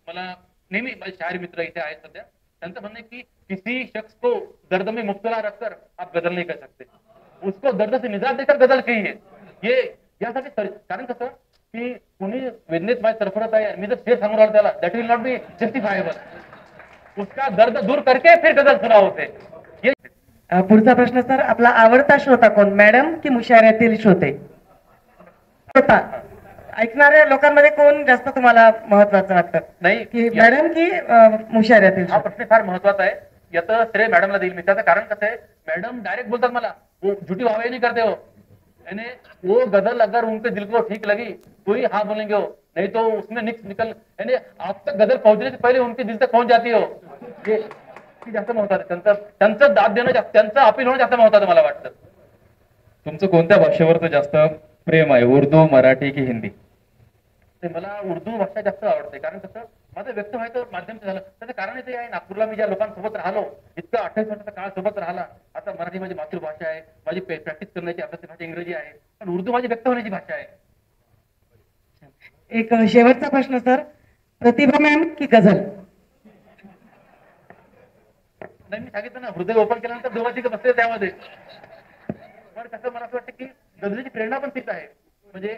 मला नेहमी माझे शायर मित्र इथे आहेत सध्या, त्यांचं म्हणणं आहे की किसी शख्स को दर्द में मुब्तला रखकर आप गजल नहीं कर सकते, उसको दर्द से निजात देकर गजल कही है. ये यासाठी कारण कसं की कोणी वेदनेत माझ्या सरफरत आहे, मी जर शेर सांगून राहिलो त्याला, that will not be justifiable. उसका दर्द दूर करके फिर गजल सुना होते. पुढचा प्रश्न सर, आपला आवडता श्रोता कोण, मॅडम की मुशायऱ्यातील श्रोते? श्रोता ऐकणाऱ्या लोकांमध्ये कोण जास्त तुम्हाला महत्वाचं वाटतं, नाही की मॅडम की मुशायऱ्यातील? हा प्रश्न फार महत्वाचा आहे. याचं श्रेय मॅडमला देईल मी. त्याचं कारण कसं आहे, मॅडम डायरेक्ट बोलतात मला, वो झूठी वाहवाही नहीं करते हो, यानी वो गजल अगर उनके दिल को ठीक लगी तो ही हाँ बोलेंगे हो, नहीं तो उसमें निकल यानी आप तक गजल पहुंचने से पहले उनके दिल तक पहुंच जाती हो. ये जास्त महत्वाचं आहे. त्यांचं दाद देणं जास्त, त्यांचं अपील होणं जास्त महत्वाचं मला वाटतं. तुमचं कोणत्या भाषेवरचं जास्त प्रेम आहे, उर्दू, मराठी की हिंदी? ते मला उर्दू भाषा जास्त आवडते, कारण कसं माझं व्यक्त व्हायचं माध्यम झालं. त्याचं कारण ते आहे, नागपूरला मी ज्या लोकांसोबत राहिलो, इतकं 28 वर्षाचा काळ सोबत राहिला. आता मराठी माझी मातृभाषा आहे, माझी प्रॅक्टिस करण्याची अभ्यास भाषा इंग्रजी आहे, पण उर्दू माझी व्यक्त होण्याची भाषा आहे. एक शेवटचा प्रश्न सर, प्रतिभा मॅम की गझल? नाही, मी सांगितलं ना, हृदय ओपन केल्यानंतर दोघांची बसले त्यामध्ये. पण कसं मला असं वाटतं की गझलची प्रेरणा पण तीच आहे, म्हणजे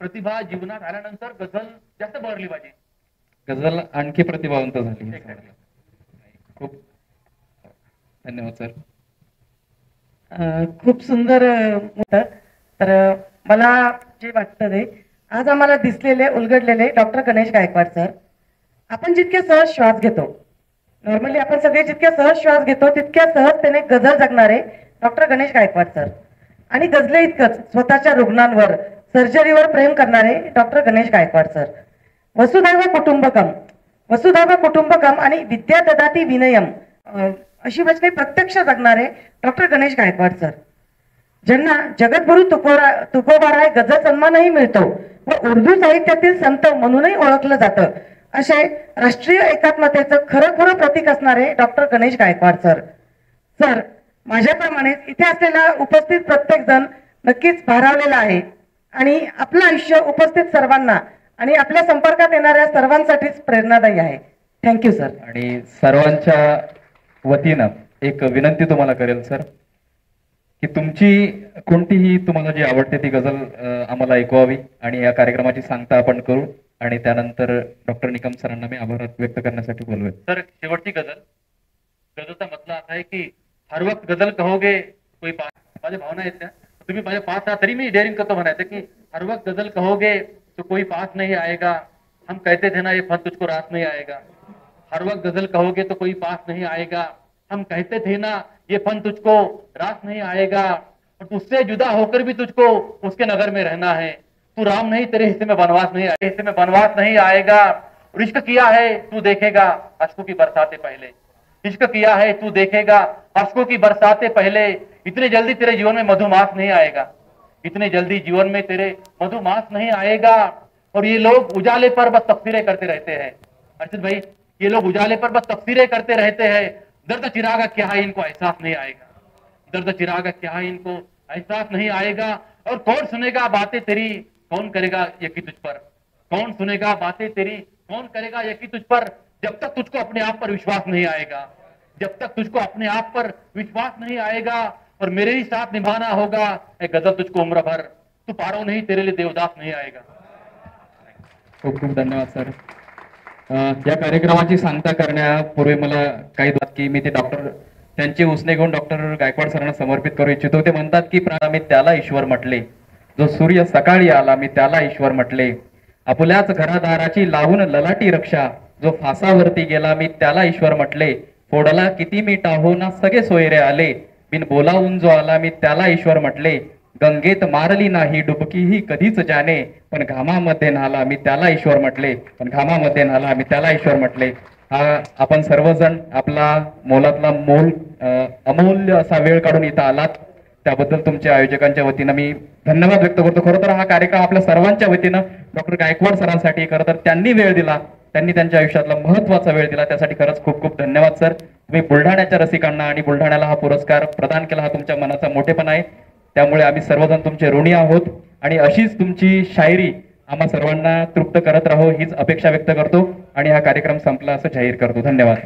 प्रतिभा जीवनात आल्यानंतर गझल जास्त बहरली पाहिजे. गझल आणखी प्रतिभावंत झाली. खूप धन्यवाद सर. खूप सुंदर होतं. तर मला जे वाटतं ते आज आम्हाला दिसलेले उलगडलेले डॉक्टर गणेश गायकवाड सर, आपण जितके सहज श्वास घेतो, नॉर्मली आपण सगळे जितक्या सहज श्वास घेतो तितक्या सहजतेने गझल जगणारे डॉक्टर गणेश गायकवाड सर, आणि गझले इतकंच स्वतःच्या रुग्णांवर सर्जरीवर प्रेम करणारे डॉक्टर गणेश गायकवाड सर. वसुधैव कुटुंबकम आणि विद्या ददाती विनयम अशी वचने प्रत्यक्ष जगणारे डॉक्टर गणेश गायकवाड सर, ज्यांना जगद्गुरु तुकोबाराय गझल सन्मानही मिळतो व उर्दू साहित्यातील संत म्हणूनही ओळखलं जातं, असे राष्ट्रीय एकात्मतेचं खरं प्रतीक असणारे doctor Ganesh Gaikwad sir. Sir, माझ्याप्रमाणे इथे असलेला उपस्थित प्रत्येक जण नक्कीच भारावलेला आहे आणि आपलं आयुष्य उपस्थित सर्वांना आणि आपल्या संपर्कात येणाऱ्या सर्वांसाठीच प्रेरणादायी आहे. Thank you sir. आणि सर्वांच्या वतीनं एक विनंती तुम्हाला करेल सर, की तुमची कोणतीही तुम्हाला जी आवडते ती गझल आम्हाला ऐकवावी आणि या कार्यक्रमाची सांगता आपण करू, आणि त्यानंतर डॉक्टर निकम सरांना मी आभार व्यक्त करण्यासाठी बोलवेन. तर शेवटची गझलचा मतलब असा आहे की हर वक्त गझल कहोगे कोई पास, माझ्या भावना आहेत त्या, तुम्ही माझ्या पास आहात तरी मी डेअरिंग करतो म्हणायचं की हर वक्त गझल कहोगे तो कोई पास नहीं आएगा, हम कहते थे ना ये फन तुझको रास नहीं आएगा. हर वक्त गजल कहोगे तो कोई पास नहीं आएगा, हम कहते थे ना ये फन तुझको रास नहीं आएगा, और तुझसे जुदा होकर भी तुझको उसके नगर में रहना है. तू राम नहीं, तेरे हिस्से में बनवास नहीं आएगा. और इश्क किया है तू देखेगा अश्कों की बरसाते पहले, इश्क किया है तू देखेगा अश्कों की बरसाते पहले. इतने जल्दी तेरे जीवन में मधुमास नहीं आएगा, इतने जल्दी जीवन में तेरे मधुमास नहीं आएगा. और ये लोग उजाले पर बस तफसीरें करते रहते हैं. अर्षित भाई, ये लोग उजाले पर बस तफसीरें करते रहते हैं. दर्द चिरागा क्या है इनको एहसास नहीं आएगा, दर्द चिरागा क्या है इनको एहसास नहीं आएगा. और कौन सुनेगा बातें तेरी, कौन करेगा यकीन तुझ पर, कौन सुनेगा बातें तेरी, कौन करेगा यकीन तुझ पर. जब तक तुझको अपने आप पर विश्वास नहीं आएगा, जब तक तुझको अपने आप पर विश्वास नहीं आएगा, और मेरे ही साथ निभाना होगा ए गजल तुझको उम्र भर. तू पारो नहीं, तेरे लिए देवदास नहीं आएगा. खूप खूप धन्यवाद सर. या कार्यक्रमाची सांगता करण्यापूर्वी मला काही की मी ते त्यांचे उसने घेऊन डॉक्टर गायकवाड सरांना समर्पित करू इच्छितो. ते म्हणतात की मी त्याला ईश्वर म्हटले, जो सूर्य सकाळी आला मी त्याला ईश्वर म्हटले. आपुल्याच घरादाराची लावून ललाटी रक्षा, जो फासावरती गेला मी त्याला ईश्वर म्हटले. फोडला किती मी टाहो ना सगळे सोयरे आले, बिन बोलावून जो आला मी त्याला ईश्वर म्हटले. गंगेत मारली नाही डुबकी ही कधीच जाणे, पण घामामध्ये नाला मी त्याला ईश्वर म्हटले, पण घामामध्ये नाला मी त्याला ईश्वर म्हटले. हा आपण सर्वजण आपला मोलातला अमूल्य असा वेळ काढून इथं आलात, त्याबद्दल तुमच्या आयोजकांच्या वतीनं मी धन्यवाद व्यक्त करतो. खरं तर हा कार्यक्रम आपल्या सर्वांच्या वतीनं डॉक्टर गायकवाड सरांसाठी, खरं तर त्यांनी वेळ दिला, त्यांनी त्यांच्या आयुष्यातला महत्वाचा वेळ दिला, त्यासाठी खरंच खूप खूप धन्यवाद सर. तुम्ही बुलढाण्याच्या रसिकांना आणि बुलढाण्याला हा पुरस्कार प्रदान केला, हा तुमच्या मनाचा मोठेपणा आहे. त्यामुळे आम्ही सर्वजण तुमचे ऋणी आहोत आणि अशीच तुमची शायरी आम्हा सर्वांना तृप्त करत राहो हीच अपेक्षा व्यक्त करतो आणि हा कार्यक्रम संपला असं जाहीर करतो. धन्यवाद.